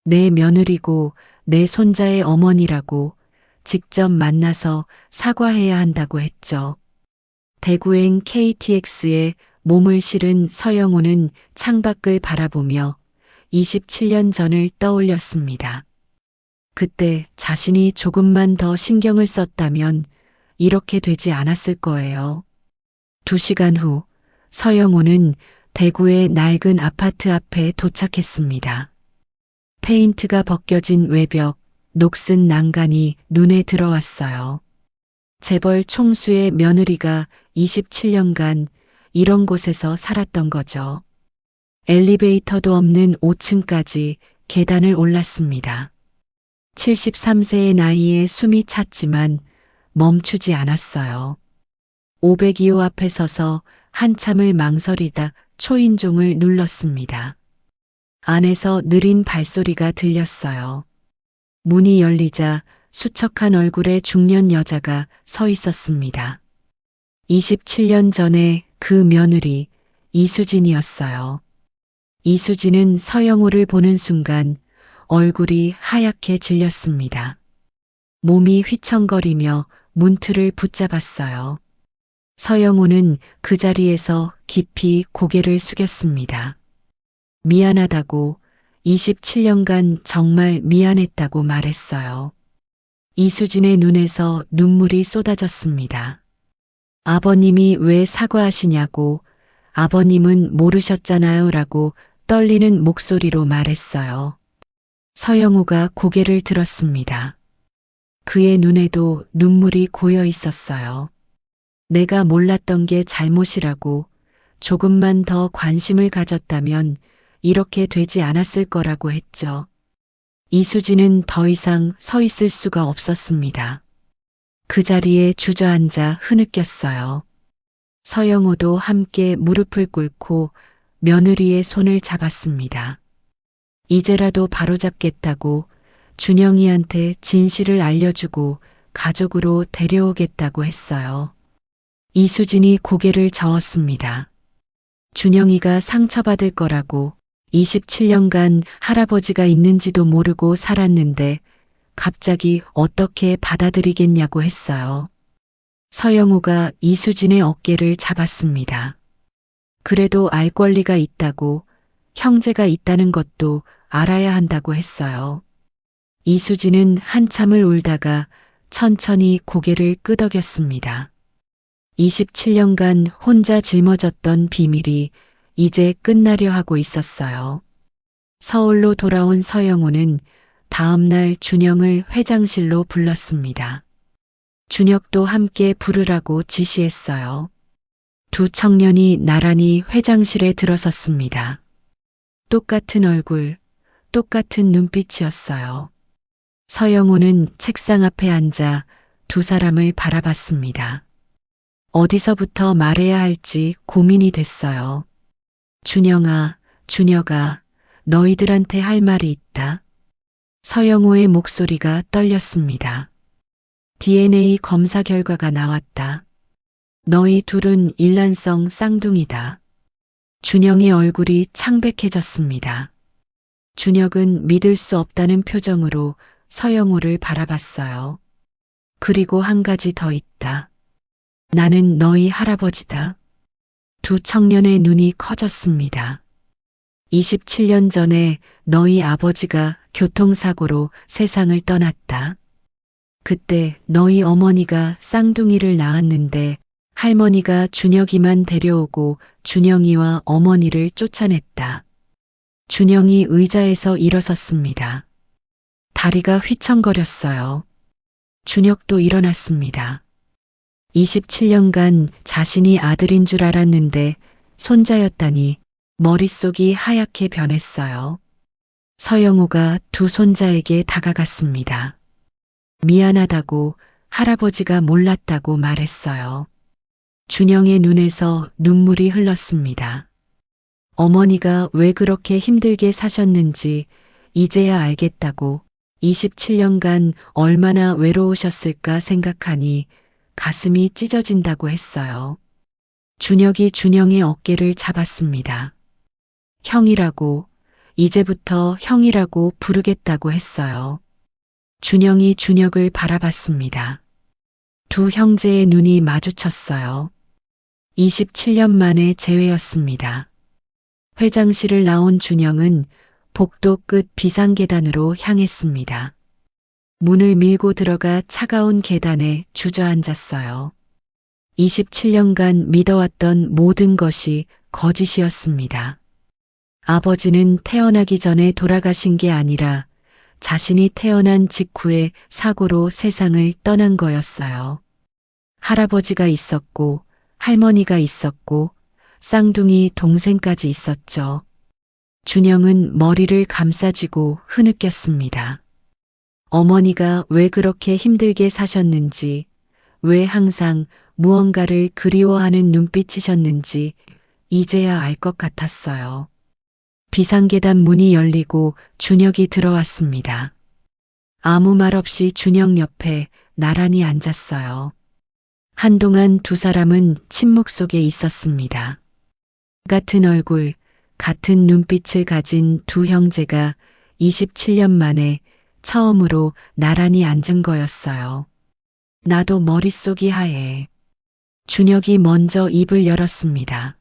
내 며느리고 내 손자의 어머니라고 직접 만나서 사과해야 한다고 했죠. 대구행 KTX에 몸을 실은 서영호는 창밖을 바라보며 27년 전을 떠올렸습니다. 그때 자신이 조금만 더 신경을 썼다면 이렇게 되지 않았을 거예요. 2시간 후 서영호는 대구의 낡은 아파트 앞에 도착했습니다. 페인트가 벗겨진 외벽, 녹슨 난간이 눈에 들어왔어요. 재벌 총수의 며느리가 27년간 이런 곳에서 살았던 거죠. 엘리베이터도 없는 5층까지 계단을 올랐습니다. 73세의 나이에 숨이 찼지만 멈추지 않았어요. 502호 앞에 서서 한참을 망설이다 초인종을 눌렀습니다. 안에서 느린 발소리가 들렸어요. 문이 열리자 수척한 얼굴의 중년 여자가 서 있었습니다. 27년 전에 그 며느리 이수진이었어요. 이수진은 서영호를 보는 순간 얼굴이 하얗게 질렸습니다. 몸이 휘청거리며 문틀을 붙잡았어요. 서영호는 그 자리에서 깊이 고개를 숙였습니다. 미안하다고, 27년간 정말 미안했다고 말했어요. 이수진의 눈에서 눈물이 쏟아졌습니다. 아버님이 왜 사과하시냐고, 아버님은 모르셨잖아요 라고 떨리는 목소리로 말했어요. 서영호가 고개를 들었습니다. 그의 눈에도 눈물이 고여 있었어요. 내가 몰랐던 게 잘못이라고, 조금만 더 관심을 가졌다면 이렇게 되지 않았을 거라고 했죠. 이수진은 더 이상 서 있을 수가 없었습니다. 그 자리에 주저앉아 흐느꼈어요. 서영호도 함께 무릎을 꿇고 며느리의 손을 잡았습니다. 이제라도 바로잡겠다고, 준영이한테 진실을 알려주고 가족으로 데려오겠다고 했어요. 이수진이 고개를 저었습니다. 준영이가 상처받을 거라고, 27년간 할아버지가 있는지도 모르고 살았는데 갑자기 어떻게 받아들이겠냐고 했어요. 서영호가 이수진의 어깨를 잡았습니다. 그래도 알 권리가 있다고, 형제가 있다는 것도 알아야 한다고 했어요. 이수진은 한참을 울다가 천천히 고개를 끄덕였습니다. 27년간 혼자 짊어졌던 비밀이 이제 끝나려 하고 있었어요. 서울로 돌아온 서영호는 다음 날 준영을 회장실로 불렀습니다. 준혁도 함께 부르라고 지시했어요. 두 청년이 나란히 회장실에 들어섰습니다. 똑같은 얼굴, 똑같은 눈빛이었어요. 서영호는 책상 앞에 앉아 두 사람을 바라봤습니다. 어디서부터 말해야 할지 고민이 됐어요. 준영아, 준혁아, 너희들한테 할 말이 있다. 서영호의 목소리가 떨렸습니다. DNA 검사 결과가 나왔다. 너희 둘은 일란성 쌍둥이다. 준영의 얼굴이 창백해졌습니다. 준혁은 믿을 수 없다는 표정으로 서영호를 바라봤어요. 그리고 한 가지 더 있다. 나는 너희 할아버지다. 두 청년의 눈이 커졌습니다. 27년 전에 너희 아버지가 교통사고로 세상을 떠났다. 그때 너희 어머니가 쌍둥이를 낳았는데 할머니가 준혁이만 데려오고 준영이와 어머니를 쫓아냈다. 준영이 의자에서 일어섰습니다. 다리가 휘청거렸어요. 준혁도 일어났습니다. 27년간 자신이 아들인 줄 알았는데 손자였다니 머릿속이 하얗게 변했어요. 서영호가 두 손자에게 다가갔습니다. 미안하다고 할아버지가 몰랐다고 말했어요. 준영의 눈에서 눈물이 흘렀습니다. 어머니가 왜 그렇게 힘들게 사셨는지 이제야 알겠다고 27년간 얼마나 외로우셨을까 생각하니 가슴이 찢어진다고 했어요. 준혁이 준영의 어깨를 잡았습니다. 형이라고, 이제부터 형이라고 부르겠다고 했어요. 준영이 준혁을 바라봤습니다. 두 형제의 눈이 마주쳤어요. 27년 만에 재회였습니다. 회장실을 나온 준영은 복도 끝 비상계단으로 향했습니다. 문을 밀고 들어가 차가운 계단에 주저앉았어요. 27년간 믿어왔던 모든 것이 거짓이었습니다. 아버지는 태어나기 전에 돌아가신 게 아니라 자신이 태어난 직후에 사고로 세상을 떠난 거였어요. 할아버지가 있었고 할머니가 있었고 쌍둥이 동생까지 있었죠. 준영은 머리를 감싸쥐고 흐느꼈습니다. 어머니가 왜 그렇게 힘들게 사셨는지, 왜 항상 무언가를 그리워하는 눈빛이셨는지 이제야 알 것 같았어요. 비상계단 문이 열리고 준혁이 들어왔습니다. 아무 말 없이 준혁 옆에 나란히 앉았어요. 한동안 두 사람은 침묵 속에 있었습니다. 같은 얼굴, 같은 눈빛을 가진 두 형제가 27년 만에 처음으로 나란히 앉은 거였어요. 나도 머릿속이 하얘. 준혁이 먼저 입을 열었습니다.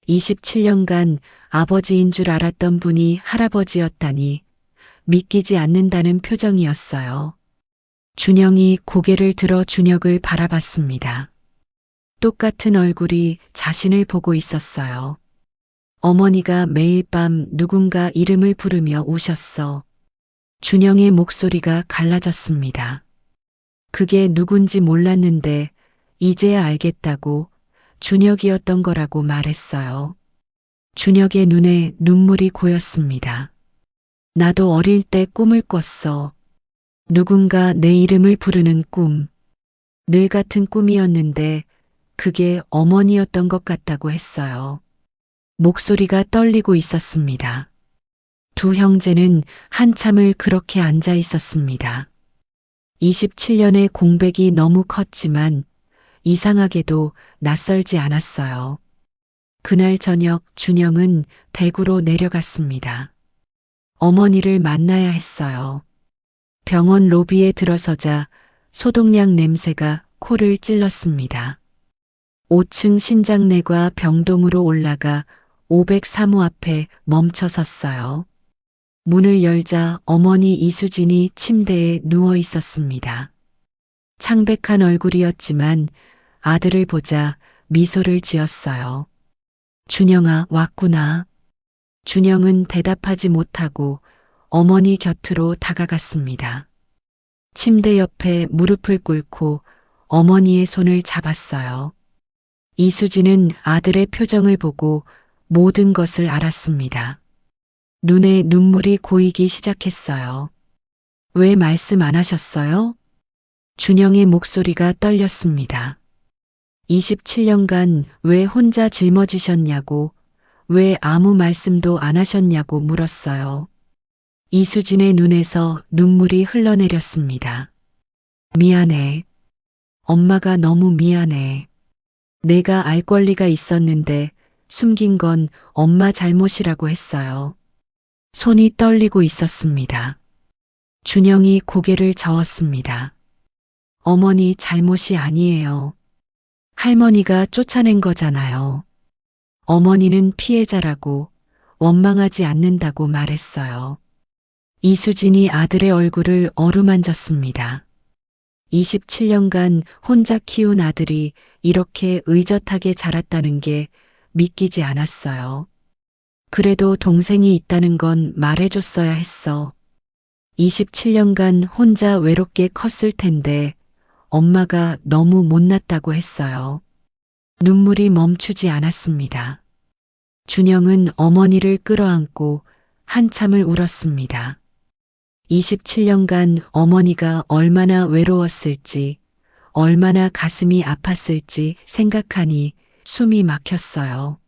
27년간 아버지인 줄 알았던 분이 할아버지였다니 믿기지 않는다는 표정이었어요. 준영이 고개를 들어 준혁을 바라봤습니다. 똑같은 얼굴이 자신을 보고 있었어요. 어머니가 매일 밤 누군가 이름을 부르며 우셨어. 준영의 목소리가 갈라졌습니다. 그게 누군지 몰랐는데 이제야 알겠다고 준혁이었던 거라고 말했어요. 준혁의 눈에 눈물이 고였습니다. 나도 어릴 때 꿈을 꿨어. 누군가 내 이름을 부르는 꿈. 늘 같은 꿈이었는데 그게 어머니였던 것 같다고 했어요. 목소리가 떨리고 있었습니다. 두 형제는 한참을 그렇게 앉아 있었습니다. 27년의 공백이 너무 컸지만 이상하게도 낯설지 않았어요. 그날 저녁 준영은 대구로 내려갔습니다. 어머니를 만나야 했어요. 병원 로비에 들어서자 소독약 냄새가 코를 찔렀습니다. 5층 신장내과 병동으로 올라가 503호 앞에 멈춰 섰어요. 문을 열자 어머니 이수진이 침대에 누워 있었습니다. 창백한 얼굴이었지만 아들을 보자 미소를 지었어요. 준영아, 왔구나. 준영은 대답하지 못하고 어머니 곁으로 다가갔습니다. 침대 옆에 무릎을 꿇고 어머니의 손을 잡았어요. 이수진은 아들의 표정을 보고 모든 것을 알았습니다. 눈에 눈물이 고이기 시작했어요. 왜 말씀 안 하셨어요? 준영의 목소리가 떨렸습니다. 27년간 왜 혼자 짊어지셨냐고, 왜 아무 말씀도 안 하셨냐고 물었어요. 이수진의 눈에서 눈물이 흘러내렸습니다. 미안해. 엄마가 너무 미안해. 내가 알 권리가 있었는데 숨긴 건 엄마 잘못이라고 했어요. 손이 떨리고 있었습니다. 준영이 고개를 저었습니다. 어머니 잘못이 아니에요. 할머니가 쫓아낸 거잖아요. 어머니는 피해자라고 원망하지 않는다고 말했어요. 이수진이 아들의 얼굴을 어루만졌습니다. 27년간 혼자 키운 아들이 이렇게 의젓하게 자랐다는 게 믿기지 않았어요. 그래도 동생이 있다는 건 말해줬어야 했어. 27년간 혼자 외롭게 컸을 텐데 엄마가 너무 못났다고 했어요. 눈물이 멈추지 않았습니다. 준영은 어머니를 끌어안고 한참을 울었습니다. 27년간 어머니가 얼마나 외로웠을지, 얼마나 가슴이 아팠을지 생각하니 숨이 막혔어요.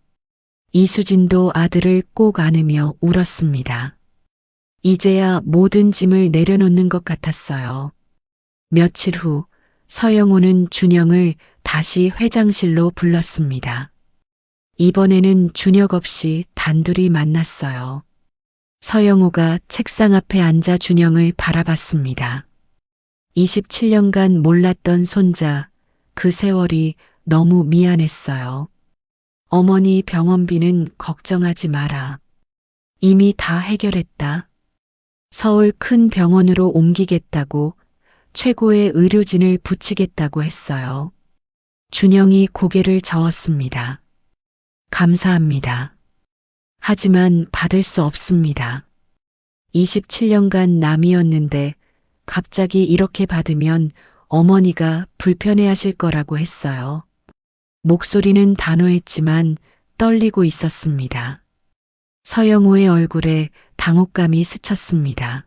이수진도 아들을 꼭 안으며 울었습니다. 이제야 모든 짐을 내려놓는 것 같았어요. 며칠 후 서영호는 준영을 다시 회장실로 불렀습니다. 이번에는 준혁 없이 단둘이 만났어요. 서영호가 책상 앞에 앉아 준영을 바라봤습니다. 27년간 몰랐던 손자, 그 세월이 너무 미안했어요. 어머니 병원비는 걱정하지 마라. 이미 다 해결했다. 서울 큰 병원으로 옮기겠다고 최고의 의료진을 붙이겠다고 했어요. 준영이 고개를 저었습니다. 감사합니다. 하지만 받을 수 없습니다. 27년간 남이었는데 갑자기 이렇게 받으면 어머니가 불편해하실 거라고 했어요. 목소리는 단호했지만 떨리고 있었습니다. 서영호의 얼굴에 당혹감이 스쳤습니다.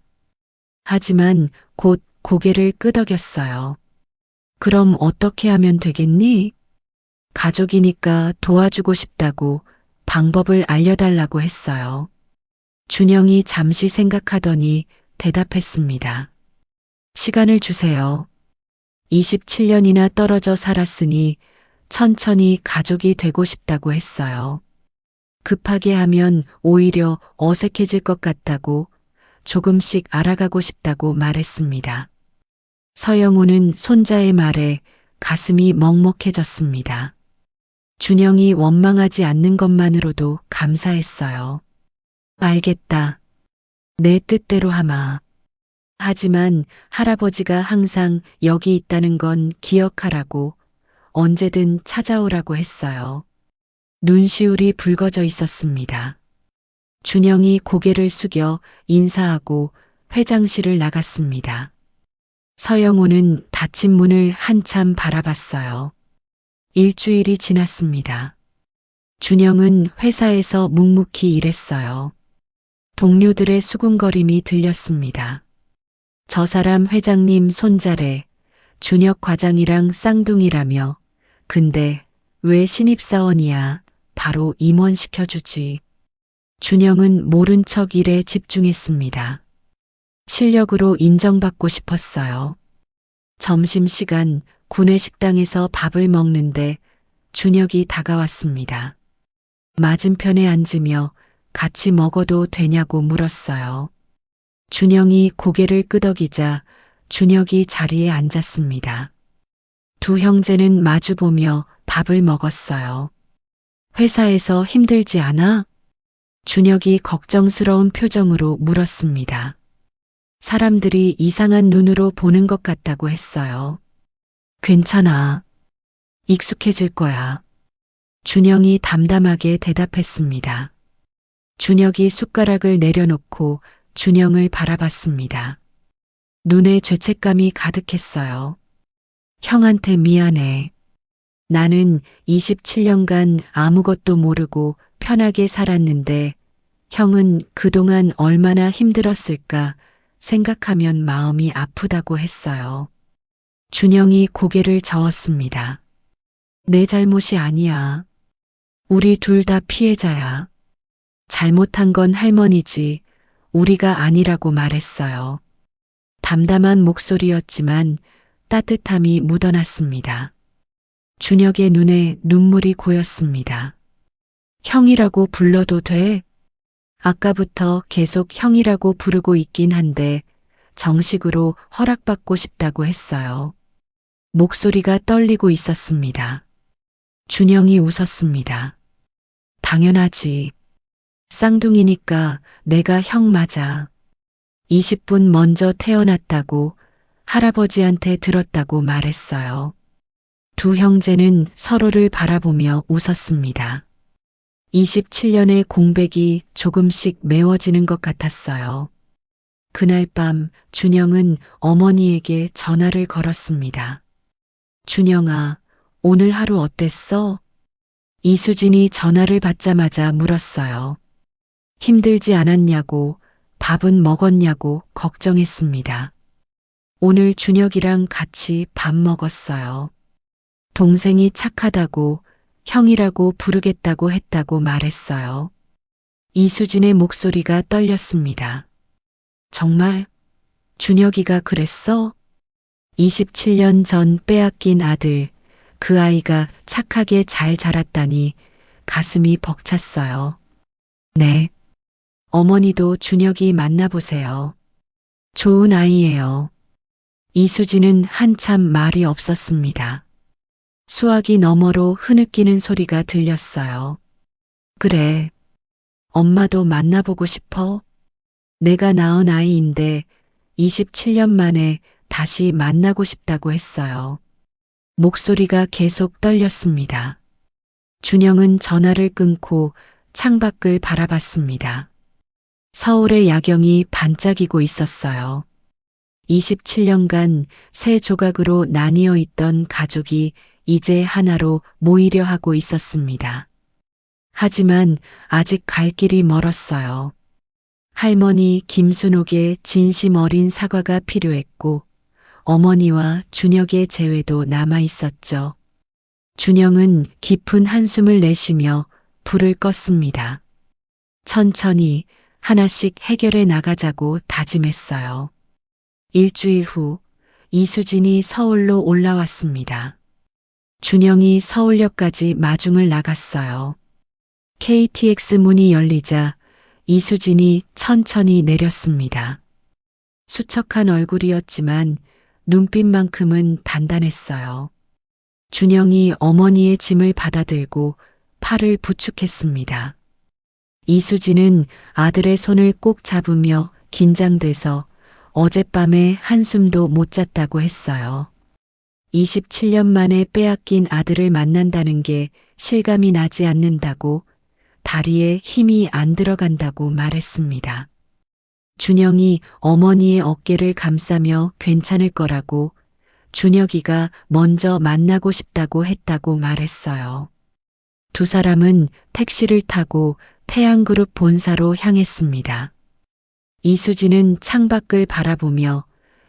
하지만 곧 고개를 끄덕였어요. 그럼 어떻게 하면 되겠니? 가족이니까 도와주고 싶다고 방법을 알려달라고 했어요. 준영이 잠시 생각하더니 대답했습니다. 시간을 주세요. 27년이나 떨어져 살았으니 천천히 가족이 되고 싶다고 했어요. 급하게 하면 오히려 어색해질 것 같다고 조금씩 알아가고 싶다고 말했습니다. 서영호는 손자의 말에 가슴이 먹먹해졌습니다. 준영이 원망하지 않는 것만으로도 감사했어요. 알겠다. 내 뜻대로 하마. 하지만 할아버지가 항상 여기 있다는 건 기억하라고 언제든 찾아오라고 했어요. 눈시울이 붉어져 있었습니다. 준영이 고개를 숙여 인사하고 회장실을 나갔습니다. 서영호는 닫힌 문을 한참 바라봤어요. 일주일이 지났습니다. 준영은 회사에서 묵묵히 일했어요. 동료들의 수군거림이 들렸습니다. 저 사람 회장님 손자래. 준혁 과장이랑 쌍둥이라며. 근데 왜 신입사원이야? 바로 임원시켜주지. 준영은 모른 척 일에 집중했습니다. 실력으로 인정받고 싶었어요. 점심시간 구내식당에서 밥을 먹는데 준혁이 다가왔습니다. 맞은편에 앉으며 같이 먹어도 되냐고 물었어요. 준영이 고개를 끄덕이자 준혁이 자리에 앉았습니다. 두 형제는 마주보며 밥을 먹었어요. 회사에서 힘들지 않아? 준혁이 걱정스러운 표정으로 물었습니다. 사람들이 이상한 눈으로 보는 것 같다고 했어요. 괜찮아. 익숙해질 거야. 준영이 담담하게 대답했습니다. 준혁이 숟가락을 내려놓고 준영을 바라봤습니다. 눈에 죄책감이 가득했어요. 형한테 미안해. 나는 27년간 아무것도 모르고 편하게 살았는데 형은 그동안 얼마나 힘들었을까 생각하면 마음이 아프다고 했어요. 준영이 고개를 저었습니다. 내 잘못이 아니야. 우리 둘 다 피해자야. 잘못한 건 할머니지 우리가 아니라고 말했어요. 담담한 목소리였지만 따뜻함이 묻어났습니다. 준혁의 눈에 눈물이 고였습니다. 형이라고 불러도 돼? 아까부터 계속 형이라고 부르고 있긴 한데 정식으로 허락받고 싶다고 했어요. 목소리가 떨리고 있었습니다. 준영이 웃었습니다. 당연하지. 쌍둥이니까 내가 형 맞아. 20분 먼저 태어났다고 할아버지한테 들었다고 말했어요. 두 형제는 서로를 바라보며 웃었습니다. 27년의 공백이 조금씩 메워지는 것 같았어요. 그날 밤 준영은 어머니에게 전화를 걸었습니다. 준영아, 오늘 하루 어땠어? 이수진이 전화를 받자마자 물었어요. 힘들지 않았냐고, 밥은 먹었냐고 걱정했습니다. 오늘 준혁이랑 같이 밥 먹었어요. 동생이 착하다고 형이라고 부르겠다고 했다고 말했어요. 이수진의 목소리가 떨렸습니다. 정말? 준혁이가 그랬어? 27년 전 빼앗긴 아들, 그 아이가 착하게 잘 자랐다니 가슴이 벅찼어요. 네. 어머니도 준혁이 만나보세요. 좋은 아이예요. 이수진은 한참 말이 없었습니다. 수화기 너머로 흐느끼는 소리가 들렸어요. 그래. 엄마도 만나보고 싶어? 내가 낳은 아이인데 27년 만에 다시 만나고 싶다고 했어요. 목소리가 계속 떨렸습니다. 준영은 전화를 끊고 창밖을 바라봤습니다. 서울의 야경이 반짝이고 있었어요. 27년간 세 조각으로 나뉘어 있던 가족이 이제 하나로 모이려 하고 있었습니다. 하지만 아직 갈 길이 멀었어요. 할머니 김순옥의 진심 어린 사과가 필요했고 어머니와 준혁의 재회도 남아 있었죠. 준영은 깊은 한숨을 내쉬며 불을 껐습니다. 천천히 하나씩 해결해 나가자고 다짐했어요. 일주일 후 이수진이 서울로 올라왔습니다. 준영이 서울역까지 마중을 나갔어요. KTX 문이 열리자 이수진이 천천히 내렸습니다. 수척한 얼굴이었지만 눈빛만큼은 단단했어요. 준영이 어머니의 짐을 받아들고 팔을 부축했습니다. 이수진은 아들의 손을 꼭 잡으며 긴장돼서 어젯밤에 한숨도 못 잤다고 했어요. 27년 만에 빼앗긴 아들을 만난다는 게 실감이 나지 않는다고, 다리에 힘이 안 들어간다고 말했습니다. 준영이 어머니의 어깨를 감싸며 괜찮을 거라고, 준혁이가 먼저 만나고 싶다고 했다고 말했어요. 두 사람은 택시를 타고 태양그룹 본사로 향했습니다. 이수진은 창밖을 바라보며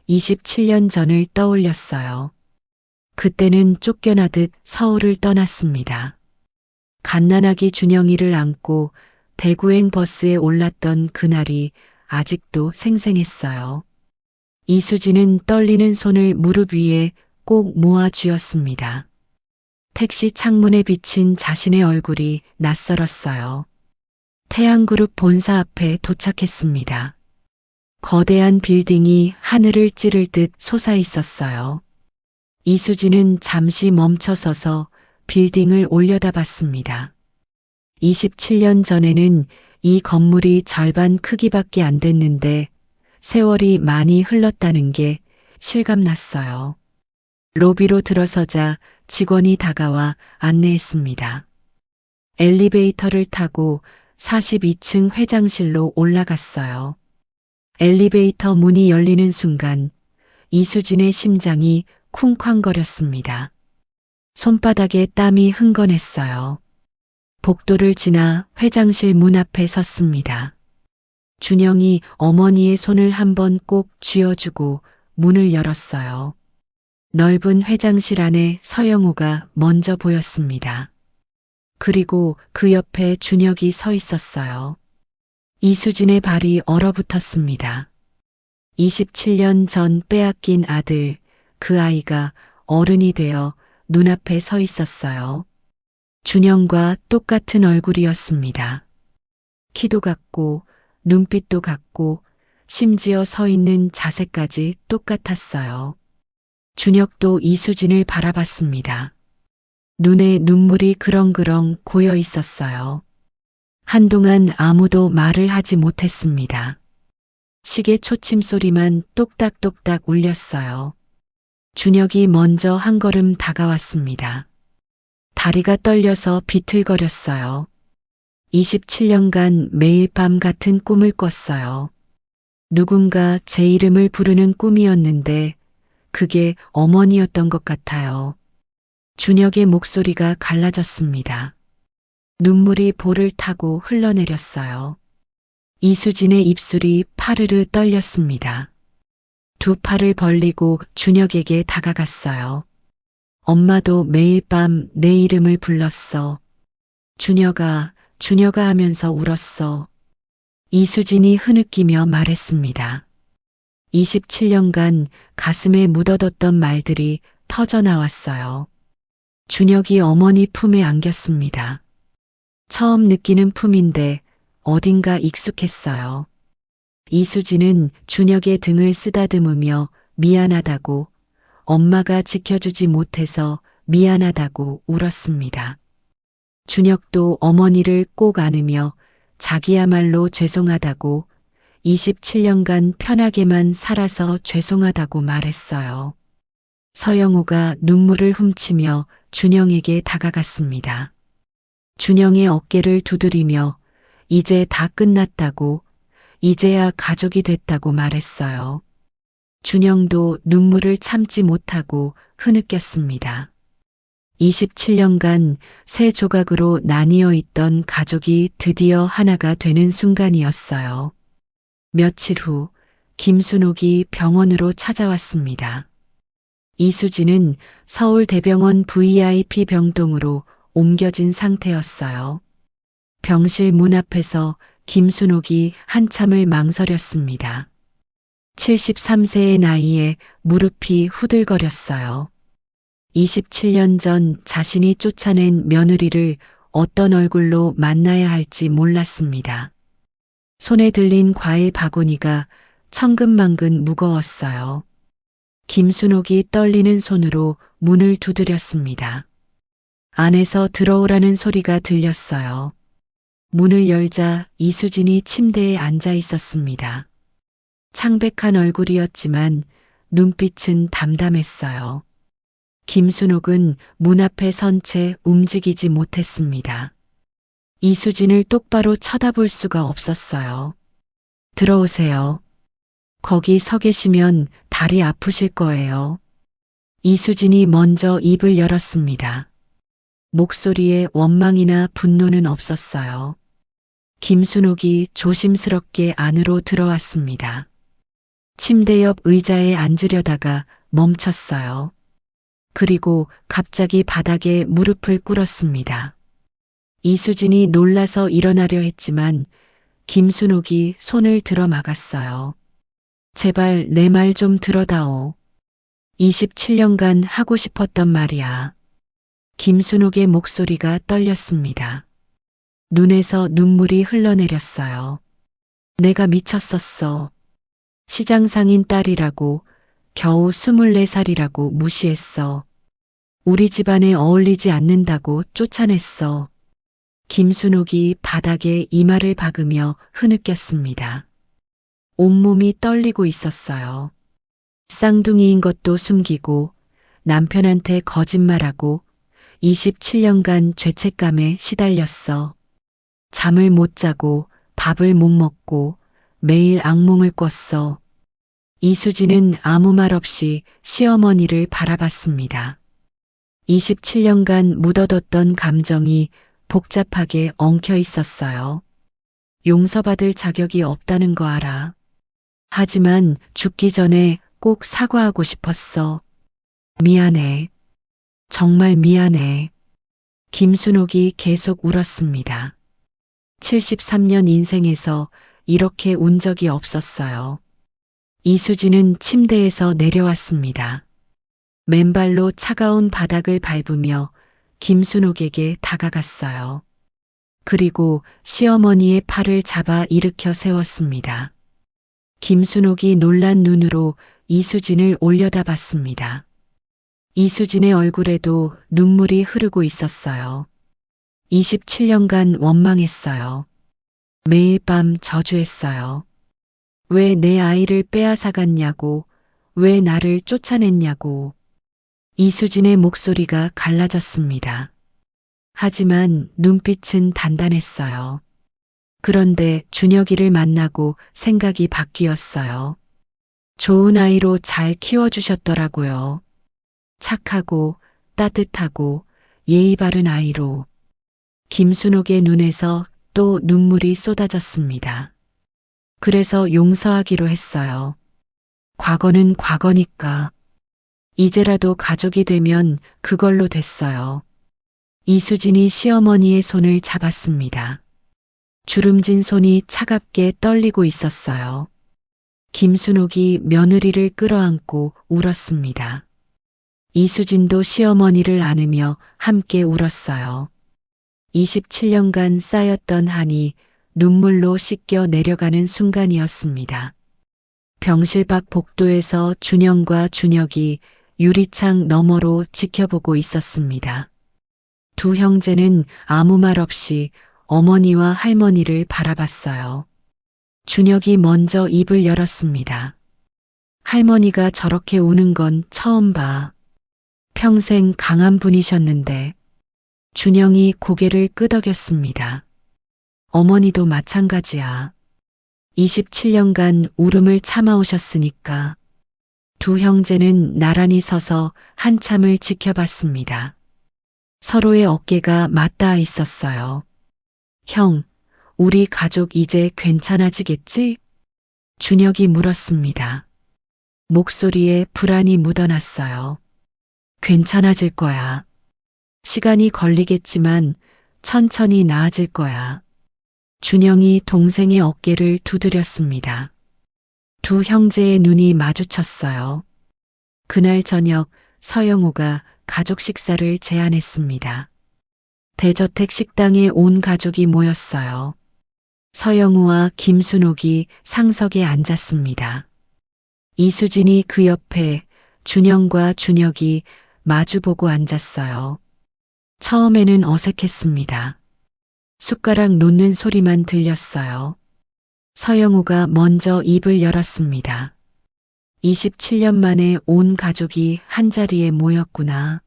27년 전을 떠올렸어요. 그때는 쫓겨나듯 서울을 떠났습니다. 갓난아기 준영이를 안고 대구행 버스에 올랐던 그날이 아직도 생생했어요. 이수진은 떨리는 손을 무릎 위에 꼭 모아 쥐었습니다. 택시 창문에 비친 자신의 얼굴이 낯설었어요. 태양그룹 본사 앞에 도착했습니다. 거대한 빌딩이 하늘을 찌를 듯 솟아 있었어요. 이수진은 잠시 멈춰서서 빌딩을 올려다봤습니다. 27년 전에는 이 건물이 절반 크기밖에 안 됐는데 세월이 많이 흘렀다는 게 실감났어요. 로비로 들어서자 직원이 다가와 안내했습니다. 엘리베이터를 타고 42층 회장실로 올라갔어요. 엘리베이터 문이 열리는 순간 이수진의 심장이 쿵쾅거렸습니다. 손바닥에 땀이 흥건했어요. 복도를 지나 회장실 문 앞에 섰습니다. 준영이 어머니의 손을 한번 꼭 쥐어주고 문을 열었어요. 넓은 회장실 안에 서영호가 먼저 보였습니다. 그리고 그 옆에 준혁이 서 있었어요. 이수진의 발이 얼어붙었습니다. 27년 전 빼앗긴 아들, 그 아이가 어른이 되어 눈앞에 서 있었어요. 준영과 똑같은 얼굴이었습니다. 키도 같고 눈빛도 같고 심지어 서 있는 자세까지 똑같았어요. 준혁도 이수진을 바라봤습니다. 눈에 눈물이 그렁그렁 고여 있었어요. 한동안 아무도 말을 하지 못했습니다. 시계 초침 소리만 똑딱똑딱 울렸어요. 준혁이 먼저 한 걸음 다가왔습니다. 다리가 떨려서 비틀거렸어요. 27년간 매일 밤 같은 꿈을 꿨어요. 누군가 제 이름을 부르는 꿈이었는데 그게 어머니였던 것 같아요. 준혁의 목소리가 갈라졌습니다. 눈물이 볼을 타고 흘러내렸어요. 이수진의 입술이 파르르 떨렸습니다. 두 팔을 벌리고 준혁에게 다가갔어요. 엄마도 매일 밤 내 이름을 불렀어. 준혁아, 준혁아 하면서 울었어. 이수진이 흐느끼며 말했습니다. 27년간 가슴에 묻어뒀던 말들이 터져 나왔어요. 준혁이 어머니 품에 안겼습니다. 처음 느끼는 품인데 어딘가 익숙했어요. 이수진은 준혁의 등을 쓰다듬으며 미안하다고, 엄마가 지켜주지 못해서 미안하다고 울었습니다. 준혁도 어머니를 꼭 안으며 자기야말로 죄송하다고, 27년간 편하게만 살아서 죄송하다고 말했어요. 서영호가 눈물을 훔치며 준영에게 다가갔습니다. 준영의 어깨를 두드리며 이제 다 끝났다고, 이제야 가족이 됐다고 말했어요. 준영도 눈물을 참지 못하고 흐느꼈습니다. 27년간 세 조각으로 나뉘어 있던 가족이 드디어 하나가 되는 순간이었어요. 며칠 후 김순옥이 병원으로 찾아왔습니다. 이수진은 서울대병원 VIP 병동으로 옮겨진 상태였어요. 병실 문 앞에서 김순옥이 한참을 망설였습니다. 73세의 나이에 무릎이 후들거렸어요. 27년 전 자신이 쫓아낸 며느리를 어떤 얼굴로 만나야 할지 몰랐습니다. 손에 들린 과일 바구니가 천근만근 무거웠어요. 김순옥이 떨리는 손으로 문을 두드렸습니다. 안에서 들어오라는 소리가 들렸어요. 문을 열자 이수진이 침대에 앉아 있었습니다. 창백한 얼굴이었지만 눈빛은 담담했어요. 김순옥은 문 앞에 선 채 움직이지 못했습니다. 이수진을 똑바로 쳐다볼 수가 없었어요. 들어오세요. 거기 서 계시면 다리 아프실 거예요. 이수진이 먼저 입을 열었습니다. 목소리에 원망이나 분노는 없었어요. 김순옥이 조심스럽게 안으로 들어왔습니다. 침대 옆 의자에 앉으려다가 멈췄어요. 그리고 갑자기 바닥에 무릎을 꿇었습니다. 이수진이 놀라서 일어나려 했지만 김순옥이 손을 들어 막았어요. 제발 내 말 좀 들어다오. 27년간 하고 싶었던 말이야. 김순옥의 목소리가 떨렸습니다. 눈에서 눈물이 흘러내렸어요. 내가 미쳤었어. 시장상인 딸이라고, 겨우 24살이라고 무시했어. 우리 집안에 어울리지 않는다고 쫓아냈어. 김순옥이 바닥에 이마를 박으며 흐느꼈습니다. 온몸이 떨리고 있었어요. 쌍둥이인 것도 숨기고 남편한테 거짓말하고 27년간 죄책감에 시달렸어. 잠을 못 자고 밥을 못 먹고 매일 악몽을 꿨어. 이수진은 아무 말 없이 시어머니를 바라봤습니다. 27년간 묻어뒀던 감정이 복잡하게 엉켜 있었어요. 용서받을 자격이 없다는 거 알아. 하지만 죽기 전에 꼭 사과하고 싶었어. 미안해. 정말 미안해. 김순옥이 계속 울었습니다. 73년 인생에서 이렇게 운 적이 없었어요. 이수진은 침대에서 내려왔습니다. 맨발로 차가운 바닥을 밟으며 김순옥에게 다가갔어요. 그리고 시어머니의 팔을 잡아 일으켜 세웠습니다. 김순옥이 놀란 눈으로 이수진을 올려다봤습니다. 이수진의 얼굴에도 눈물이 흐르고 있었어요. 27년간 원망했어요. 매일 밤 저주했어요. 왜 내 아이를 빼앗아갔냐고, 왜 나를 쫓아냈냐고. 이수진의 목소리가 갈라졌습니다. 하지만 눈빛은 단단했어요. 그런데 준혁이를 만나고 생각이 바뀌었어요. 좋은 아이로 잘 키워주셨더라고요. 착하고 따뜻하고 예의 바른 아이로. 김순옥의 눈에서 또 눈물이 쏟아졌습니다. 그래서 용서하기로 했어요. 과거는 과거니까. 이제라도 가족이 되면 그걸로 됐어요. 이수진이 시어머니의 손을 잡았습니다. 주름진 손이 차갑게 떨리고 있었어요. 김순옥이 며느리를 끌어안고 울었습니다. 이수진도 시어머니를 안으며 함께 울었어요. 27년간 쌓였던 한이 눈물로 씻겨 내려가는 순간이었습니다. 병실 밖 복도에서 준영과 준혁이 유리창 너머로 지켜보고 있었습니다. 두 형제는 아무 말 없이 어머니와 할머니를 바라봤어요. 준혁이 먼저 입을 열었습니다. 할머니가 저렇게 우는 건 처음 봐. 평생 강한 분이셨는데. 준영이 고개를 끄덕였습니다. 어머니도 마찬가지야. 27년간 울음을 참아오셨으니까. 두 형제는 나란히 서서 한참을 지켜봤습니다. 서로의 어깨가 맞닿아 있었어요. 형, 우리 가족 이제 괜찮아지겠지? 준혁이 물었습니다. 목소리에 불안이 묻어났어요. 괜찮아질 거야. 시간이 걸리겠지만 천천히 나아질 거야. 준영이 동생의 어깨를 두드렸습니다. 두 형제의 눈이 마주쳤어요. 그날 저녁 서영호가 가족 식사를 제안했습니다. 대저택 식당에 온 가족이 모였어요. 서영우와 김순옥이 상석에 앉았습니다. 이수진이 그 옆에 준영과 준혁이 마주보고 앉았어요. 처음에는 어색했습니다. 숟가락 놓는 소리만 들렸어요. 서영우가 먼저 입을 열었습니다. 27년 만에 온 가족이 한자리에 모였구나.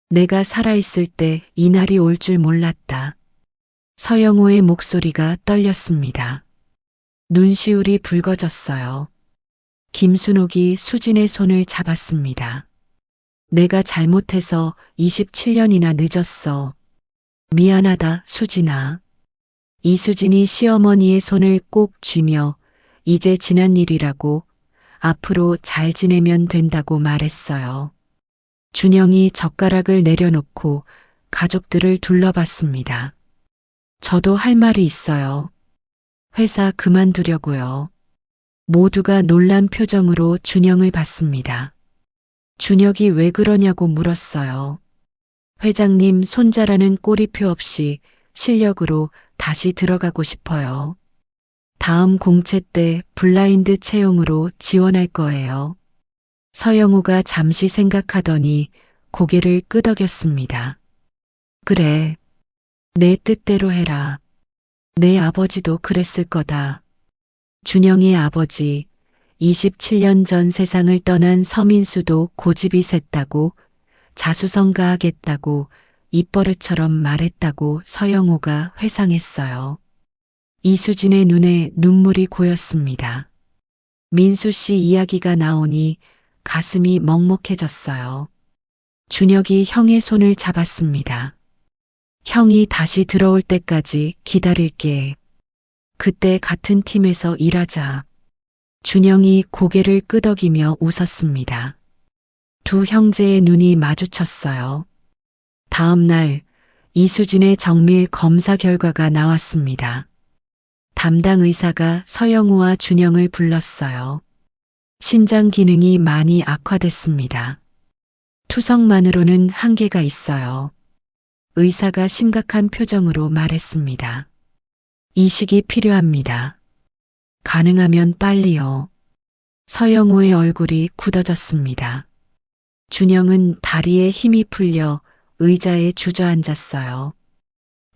내가 살아있을 때 이날이 올 줄 몰랐다. 서영우의 목소리가 떨렸습니다. 눈시울이 붉어졌어요. 김순옥이 수진의 손을 잡았습니다. 내가 잘못해서 27년이나 늦었어. 미안하다, 수진아. 이수진이 시어머니의 손을 꼭 쥐며 이제 지난 일이라고 앞으로 잘 지내면 된다고 말했어요. 준영이 젓가락을 내려놓고 가족들을 둘러봤습니다. 저도 할 말이 있어요. 회사 그만두려고요. 모두가 놀란 표정으로 준영을 봤습니다. 준혁이 왜 그러냐고 물었어요. 회장님 손자라는 꼬리표 없이 실력으로 다시 들어가고 싶어요. 다음 공채 때 블라인드 채용으로 지원할 거예요. 서영우가 잠시 생각하더니 고개를 끄덕였습니다. 그래. 내 뜻대로 해라. 내 아버지도 그랬을 거다. 준영의 아버지, 27년 전 세상을 떠난 서민수도 고집이 셌다고, 자수성가하겠다고, 입버릇처럼 말했다고 서영호가 회상했어요. 이수진의 눈에 눈물이 고였습니다. 민수 씨 이야기가 나오니 가슴이 먹먹해졌어요. 준혁이 형의 손을 잡았습니다. 형이 다시 들어올 때까지 기다릴게. 그때 같은 팀에서 일하자. 준영이 고개를 끄덕이며 웃었습니다. 두 형제의 눈이 마주쳤어요. 다음 날 이수진의 정밀 검사 결과가 나왔습니다. 담당 의사가 서영우와 준영을 불렀어요. 신장 기능이 많이 악화됐습니다. 투석만으로는 한계가 있어요. 의사가 심각한 표정으로 말했습니다. 이식이 필요합니다. 가능하면 빨리요. 서영우의 얼굴이 굳어졌습니다. 준영은 다리에 힘이 풀려 의자에 주저앉았어요.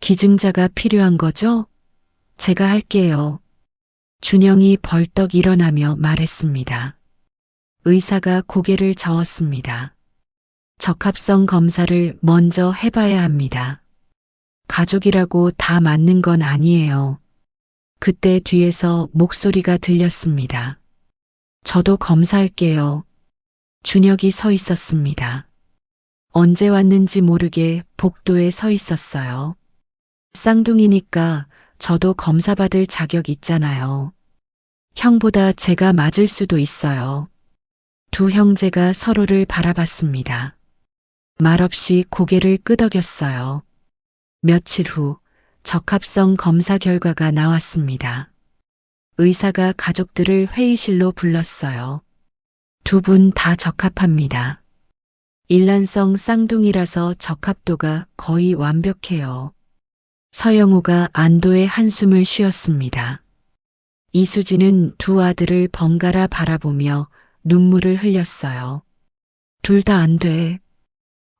기증자가 필요한 거죠? 제가 할게요. 준영이 벌떡 일어나며 말했습니다. 의사가 고개를 저었습니다. 적합성 검사를 먼저 해봐야 합니다. 가족이라고 다 맞는 건 아니에요. 그때 뒤에서 목소리가 들렸습니다. 저도 검사할게요. 준혁이 서 있었습니다. 언제 왔는지 모르게 복도에 서 있었어요. 쌍둥이니까 저도 검사받을 자격 있잖아요. 형보다 제가 맞을 수도 있어요. 두 형제가 서로를 바라봤습니다. 말없이 고개를 끄덕였어요. 며칠 후 적합성 검사 결과가 나왔습니다. 의사가 가족들을 회의실로 불렀어요. 두 분 다 적합합니다. 일란성 쌍둥이라서 적합도가 거의 완벽해요. 서영우가 안도의 한숨을 쉬었습니다. 이수진은 두 아들을 번갈아 바라보며 눈물을 흘렸어요. 둘 다 안 돼.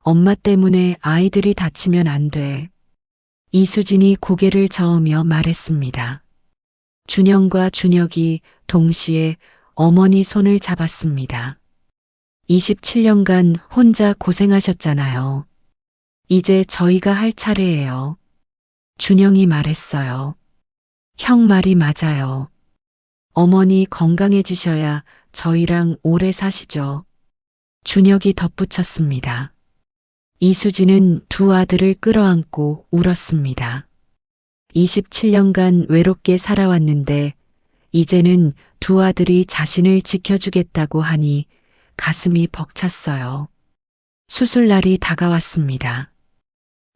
엄마 때문에 아이들이 다치면 안 돼. 이수진이 고개를 저으며 말했습니다. 준영과 준혁이 동시에 어머니 손을 잡았습니다. 27년간 혼자 고생하셨잖아요. 이제 저희가 할 차례예요. 준영이 말했어요. 형 말이 맞아요. 어머니 건강해지셔야 저희랑 오래 사시죠. 준혁이 덧붙였습니다. 이수진은 두 아들을 끌어안고 울었습니다. 27년간 외롭게 살아왔는데 이제는 두 아들이 자신을 지켜주겠다고 하니 가슴이 벅찼어요. 수술날이 다가왔습니다.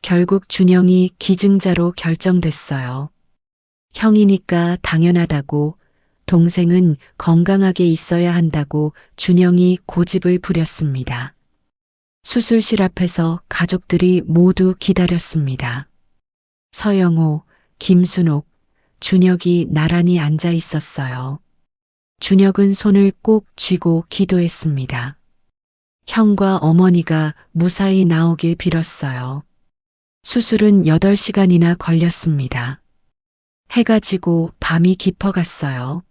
결국 준영이 기증자로 결정됐어요. 형이니까 당연하다고, 동생은 건강하게 있어야 한다고 준영이 고집을 부렸습니다. 수술실 앞에서 가족들이 모두 기다렸습니다. 서영호, 김순옥, 준혁이 나란히 앉아 있었어요. 준혁은 손을 꼭 쥐고 기도했습니다. 형과 어머니가 무사히 나오길 빌었어요. 수술은 8시간이나 걸렸습니다. 해가 지고 밤이 깊어갔어요.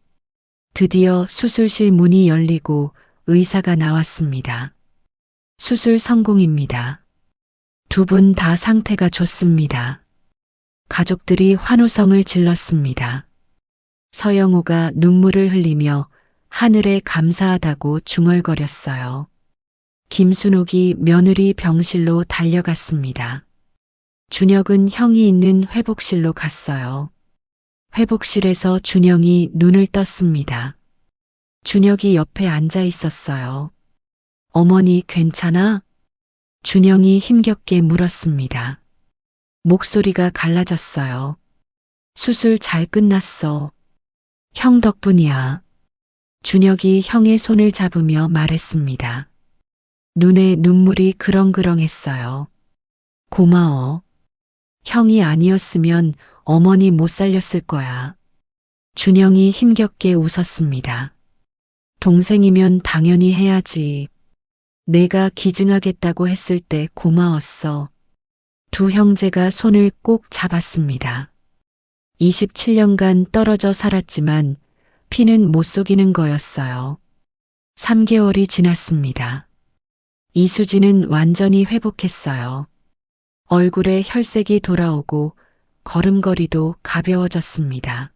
드디어 수술실 문이 열리고 의사가 나왔습니다. 수술 성공입니다. 두 분 다 상태가 좋습니다. 가족들이 환호성을 질렀습니다. 서영우가 눈물을 흘리며 하늘에 감사하다고 중얼거렸어요. 김순옥이 며느리 병실로 달려갔습니다. 준혁은 형이 있는 회복실로 갔어요. 회복실에서 준영이 눈을 떴습니다. 준혁이 옆에 앉아 있었어요. 어머니 괜찮아? 준영이 힘겹게 물었습니다. 목소리가 갈라졌어요. 수술 잘 끝났어. 형 덕분이야. 준혁이 형의 손을 잡으며 말했습니다. 눈에 눈물이 그렁그렁했어요. 고마워. 형이 아니었으면 어머니 못 살렸을 거야. 준영이 힘겹게 웃었습니다. 동생이면 당연히 해야지. 내가 기증하겠다고 했을 때 고마웠어. 두 형제가 손을 꼭 잡았습니다. 27년간 떨어져 살았지만 피는 못 속이는 거였어요. 3개월이 지났습니다. 이수진은 완전히 회복했어요. 얼굴에 혈색이 돌아오고 걸음걸이도 가벼워졌습니다.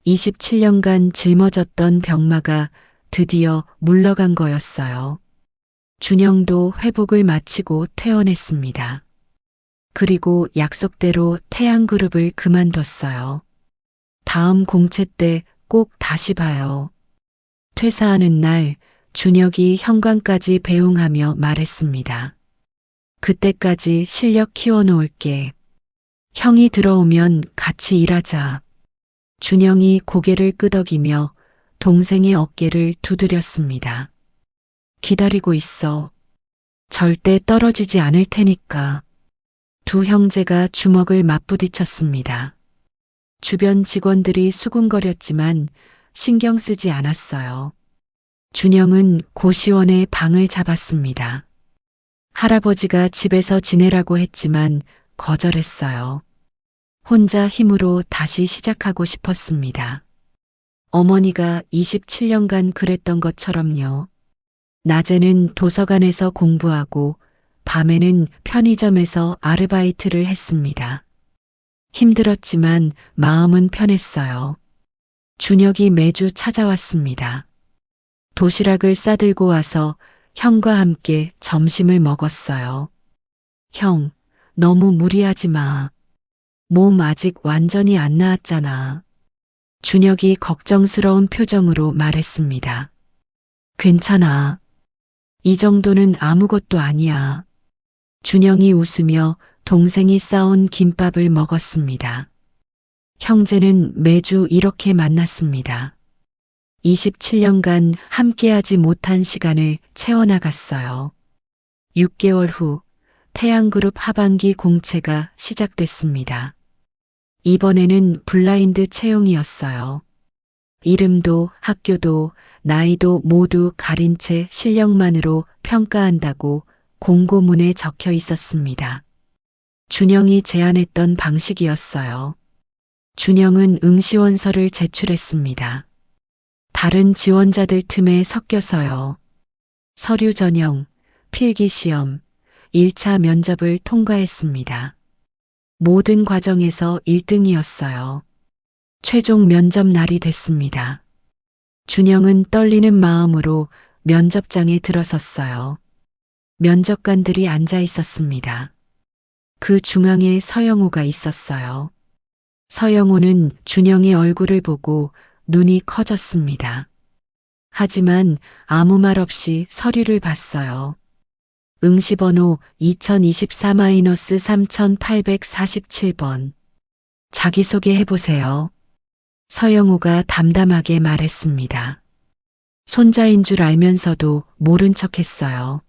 27년간 짊어졌던 병마가 드디어 물러간 거였어요. 준영도 회복을 마치고 퇴원했습니다. 그리고 약속대로 태양그룹을 그만뒀어요. 다음 공채 때 꼭 다시 봐요. 퇴사하는 날 준혁이 현관까지 배웅하며 말했습니다. 그때까지 실력 키워놓을게. 형이 들어오면 같이 일하자. 준영이 고개를 끄덕이며 동생의 어깨를 두드렸습니다. 기다리고 있어. 절대 떨어지지 않을 테니까. 두 형제가 주먹을 맞부딪혔습니다. 주변 직원들이 수군거렸지만 신경 쓰지 않았어요. 준영은 고시원에 방을 잡았습니다. 할아버지가 집에서 지내라고 했지만 거절했어요. 혼자 힘으로 다시 시작하고 싶었습니다. 어머니가 27년간 그랬던 것처럼요. 낮에는 도서관에서 공부하고 밤에는 편의점에서 아르바이트를 했습니다. 힘들었지만 마음은 편했어요. 준혁이 매주 찾아왔습니다. 도시락을 싸들고 와서 형과 함께 점심을 먹었어요. 형, 너무 무리하지 마. 몸 아직 완전히 안 나았잖아. 준혁이 걱정스러운 표정으로 말했습니다. 괜찮아. 이 정도는 아무것도 아니야. 준영이 웃으며 동생이 싸온 김밥을 먹었습니다. 형제는 매주 이렇게 만났습니다. 27년간 함께하지 못한 시간을 채워나갔어요. 6개월 후 태양그룹 하반기 공채가 시작됐습니다. 이번에는 블라인드 채용이었어요. 이름도 학교도 나이도 모두 가린 채 실력만으로 평가한다고 공고문에 적혀 있었습니다. 준영이 제안했던 방식이었어요. 준영은 응시원서를 제출했습니다. 다른 지원자들 틈에 섞여서요. 서류 전형, 필기시험, 1차 면접을 통과했습니다. 모든 과정에서 1등이었어요. 최종 면접 날이 됐습니다. 준영은 떨리는 마음으로 면접장에 들어섰어요. 면접관들이 앉아 있었습니다. 그 중앙에 서영호가 있었어요. 서영호는 준영의 얼굴을 보고 눈이 커졌습니다. 하지만 아무 말 없이 서류를 봤어요. 응시번호 2024-3847번. 자기소개해보세요. 서영호가 담담하게 말했습니다. 손자인 줄 알면서도 모른 척했어요.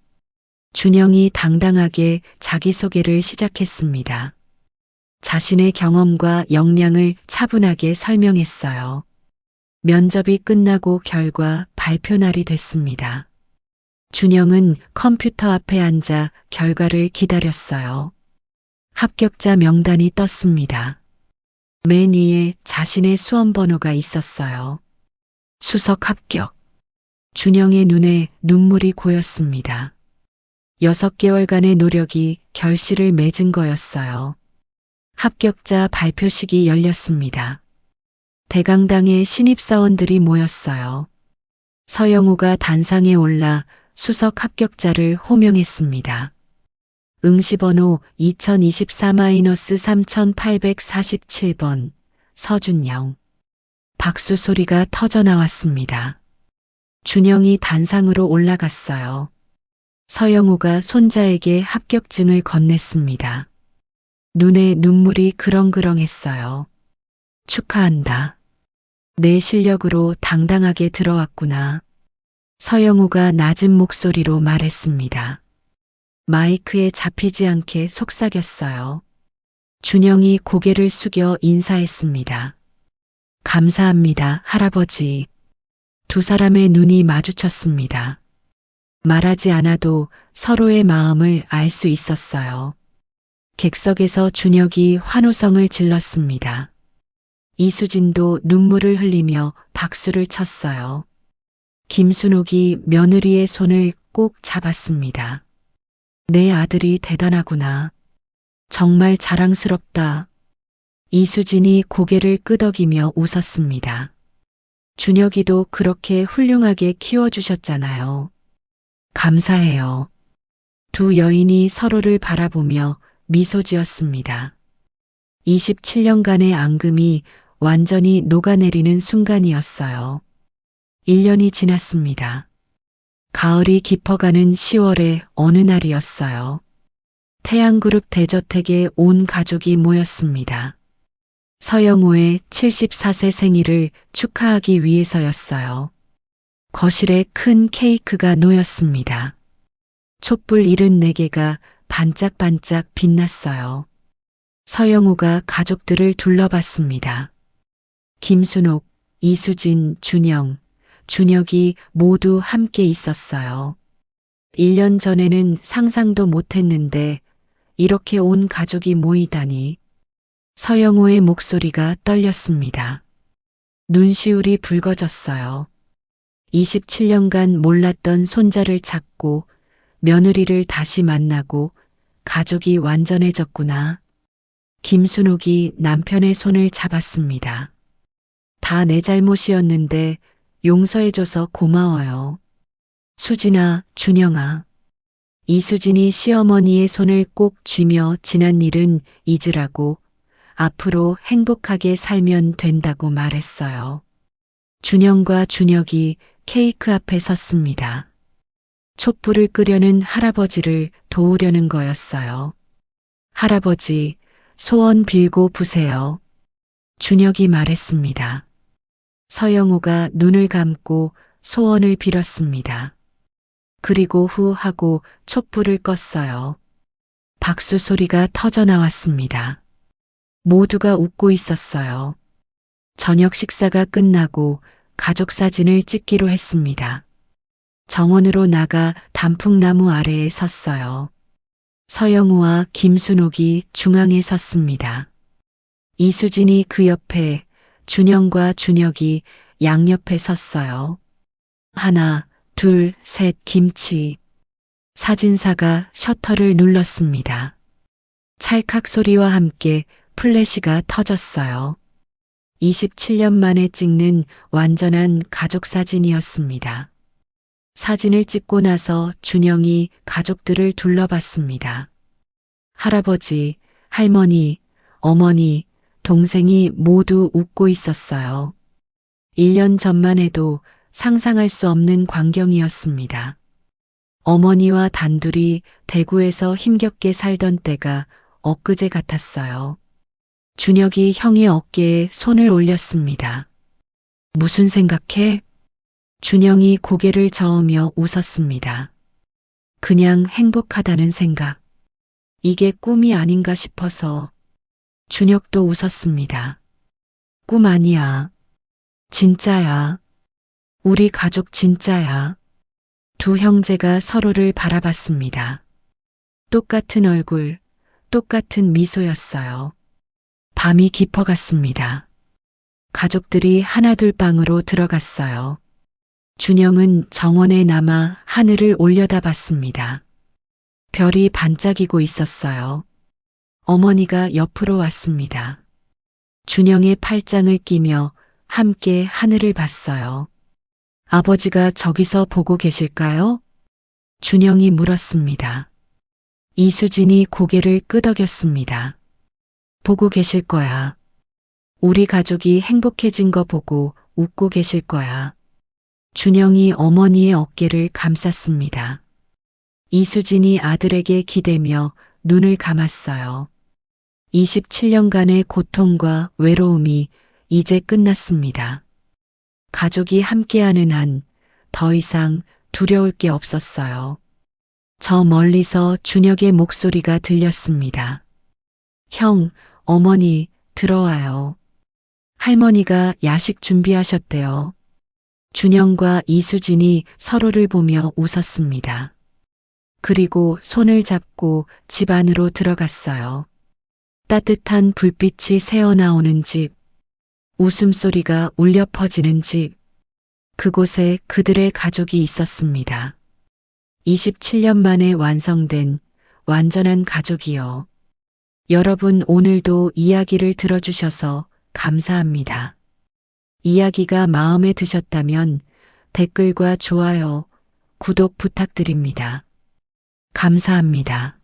준영이 당당하게 자기소개를 시작했습니다. 자신의 경험과 역량을 차분하게 설명했어요. 면접이 끝나고 결과 발표 날이 됐습니다. 준영은 컴퓨터 앞에 앉아 결과를 기다렸어요. 합격자 명단이 떴습니다. 맨 위에 자신의 수험번호가 있었어요. 수석 합격. 준영의 눈에 눈물이 고였습니다. 6개월간의 노력이 결실을 맺은 거였어요. 합격자 발표식이 열렸습니다. 대강당에 신입사원들이 모였어요. 서영호가 단상에 올라 수석 합격자를 호명했습니다. 응시번호 2024-3847번 서준영. 박수 소리가 터져 나왔습니다. 준영이 단상으로 올라갔어요. 서영호가 손자에게 합격증을 건넸습니다. 눈에 눈물이 그렁그렁했어요. 축하한다. 내 실력으로 당당하게 들어왔구나. 서영호가 낮은 목소리로 말했습니다. 마이크에 잡히지 않게 속삭였어요. 준영이 고개를 숙여 인사했습니다. 감사합니다, 할아버지. 두 사람의 눈이 마주쳤습니다. 말하지 않아도 서로의 마음을 알 수 있었어요. 객석에서 준혁이 환호성을 질렀습니다. 이수진도 눈물을 흘리며 박수를 쳤어요. 김순옥이 며느리의 손을 꼭 잡았습니다. 내 아들이 대단하구나. 정말 자랑스럽다. 이수진이 고개를 끄덕이며 웃었습니다. 준혁이도 그렇게 훌륭하게 키워주셨잖아요. 감사해요. 두 여인이 서로를 바라보며 미소 지었습니다. 27년간의 앙금이 완전히 녹아내리는 순간이었어요. 1년이 지났습니다. 가을이 깊어가는 10월의 어느 날이었어요. 태양그룹 대저택에 온 가족이 모였습니다. 서영호의 74세 생일을 축하하기 위해서였어요. 거실에 큰 케이크가 놓였습니다. 촛불 74개가 반짝반짝 빛났어요. 서영호가 가족들을 둘러봤습니다. 김순옥, 이수진, 준영, 준혁이 모두 함께 있었어요. 1년 전에는 상상도 못했는데 이렇게 온 가족이 모이다니. 서영호의 목소리가 떨렸습니다. 눈시울이 붉어졌어요. 27년간 몰랐던 손자를 찾고 며느리를 다시 만나고 가족이 완전해졌구나. 김순옥이 남편의 손을 잡았습니다. 다 내 잘못이었는데 용서해줘서 고마워요. 수진아, 준영아. 이수진이 시어머니의 손을 꼭 쥐며 지난 일은 잊으라고 앞으로 행복하게 살면 된다고 말했어요. 준영과 준혁이 케이크 앞에 섰습니다. 촛불을 끄려는 할아버지를 도우려는 거였어요. 할아버지, 소원 빌고 부세요. 준혁이 말했습니다. 서영호가 눈을 감고 소원을 빌었습니다. 그리고 후 하고 촛불을 껐어요. 박수 소리가 터져 나왔습니다. 모두가 웃고 있었어요. 저녁 식사가 끝나고 가족 사진을 찍기로 했습니다. 정원으로 나가 단풍나무 아래에 섰어요. 서영우와 김순옥이 중앙에 섰습니다. 이수진이 그 옆에, 준영과 준혁이 양옆에 섰어요. 하나, 둘, 셋, 김치. 사진사가 셔터를 눌렀습니다. 찰칵 소리와 함께 플래시가 터졌어요. 27년 만에 찍는 완전한 가족 사진이었습니다. 사진을 찍고 나서 준영이 가족들을 둘러봤습니다. 할아버지, 할머니, 어머니, 동생이 모두 웃고 있었어요. 1년 전만 해도 상상할 수 없는 광경이었습니다. 어머니와 단둘이 대구에서 힘겹게 살던 때가 엊그제 같았어요. 준혁이 형의 어깨에 손을 올렸습니다. 무슨 생각해? 준영이 고개를 저으며 웃었습니다. 그냥 행복하다는 생각. 이게 꿈이 아닌가 싶어서. 준혁도 웃었습니다. 꿈 아니야. 진짜야. 우리 가족 진짜야. 두 형제가 서로를 바라봤습니다. 똑같은 얼굴, 똑같은 미소였어요. 밤이 깊어갔습니다. 가족들이 하나둘 방으로 들어갔어요. 준영은 정원에 남아 하늘을 올려다봤습니다. 별이 반짝이고 있었어요. 어머니가 옆으로 왔습니다. 준영의 팔짱을 끼며 함께 하늘을 봤어요. 아버지가 저기서 보고 계실까요? 준영이 물었습니다. 이수진이 고개를 끄덕였습니다. 보고 계실 거야. 우리 가족이 행복해진 거 보고 웃고 계실 거야. 준영이 어머니의 어깨를 감쌌습니다. 이수진이 아들에게 기대며 눈을 감았어요. 27년간의 고통과 외로움이 이제 끝났습니다. 가족이 함께하는 한 더 이상 두려울 게 없었어요. 저 멀리서 준혁의 목소리가 들렸습니다. 형, 어머니, 들어와요. 할머니가 야식 준비하셨대요. 준영과 이수진이 서로를 보며 웃었습니다. 그리고 손을 잡고 집 안으로 들어갔어요. 따뜻한 불빛이 새어나오는 집, 웃음소리가 울려 퍼지는 집, 그곳에 그들의 가족이 있었습니다. 27년 만에 완성된 완전한 가족이요. 여러분 오늘도 이야기를 들어주셔서 감사합니다. 이야기가 마음에 드셨다면 댓글과 좋아요, 구독 부탁드립니다. 감사합니다.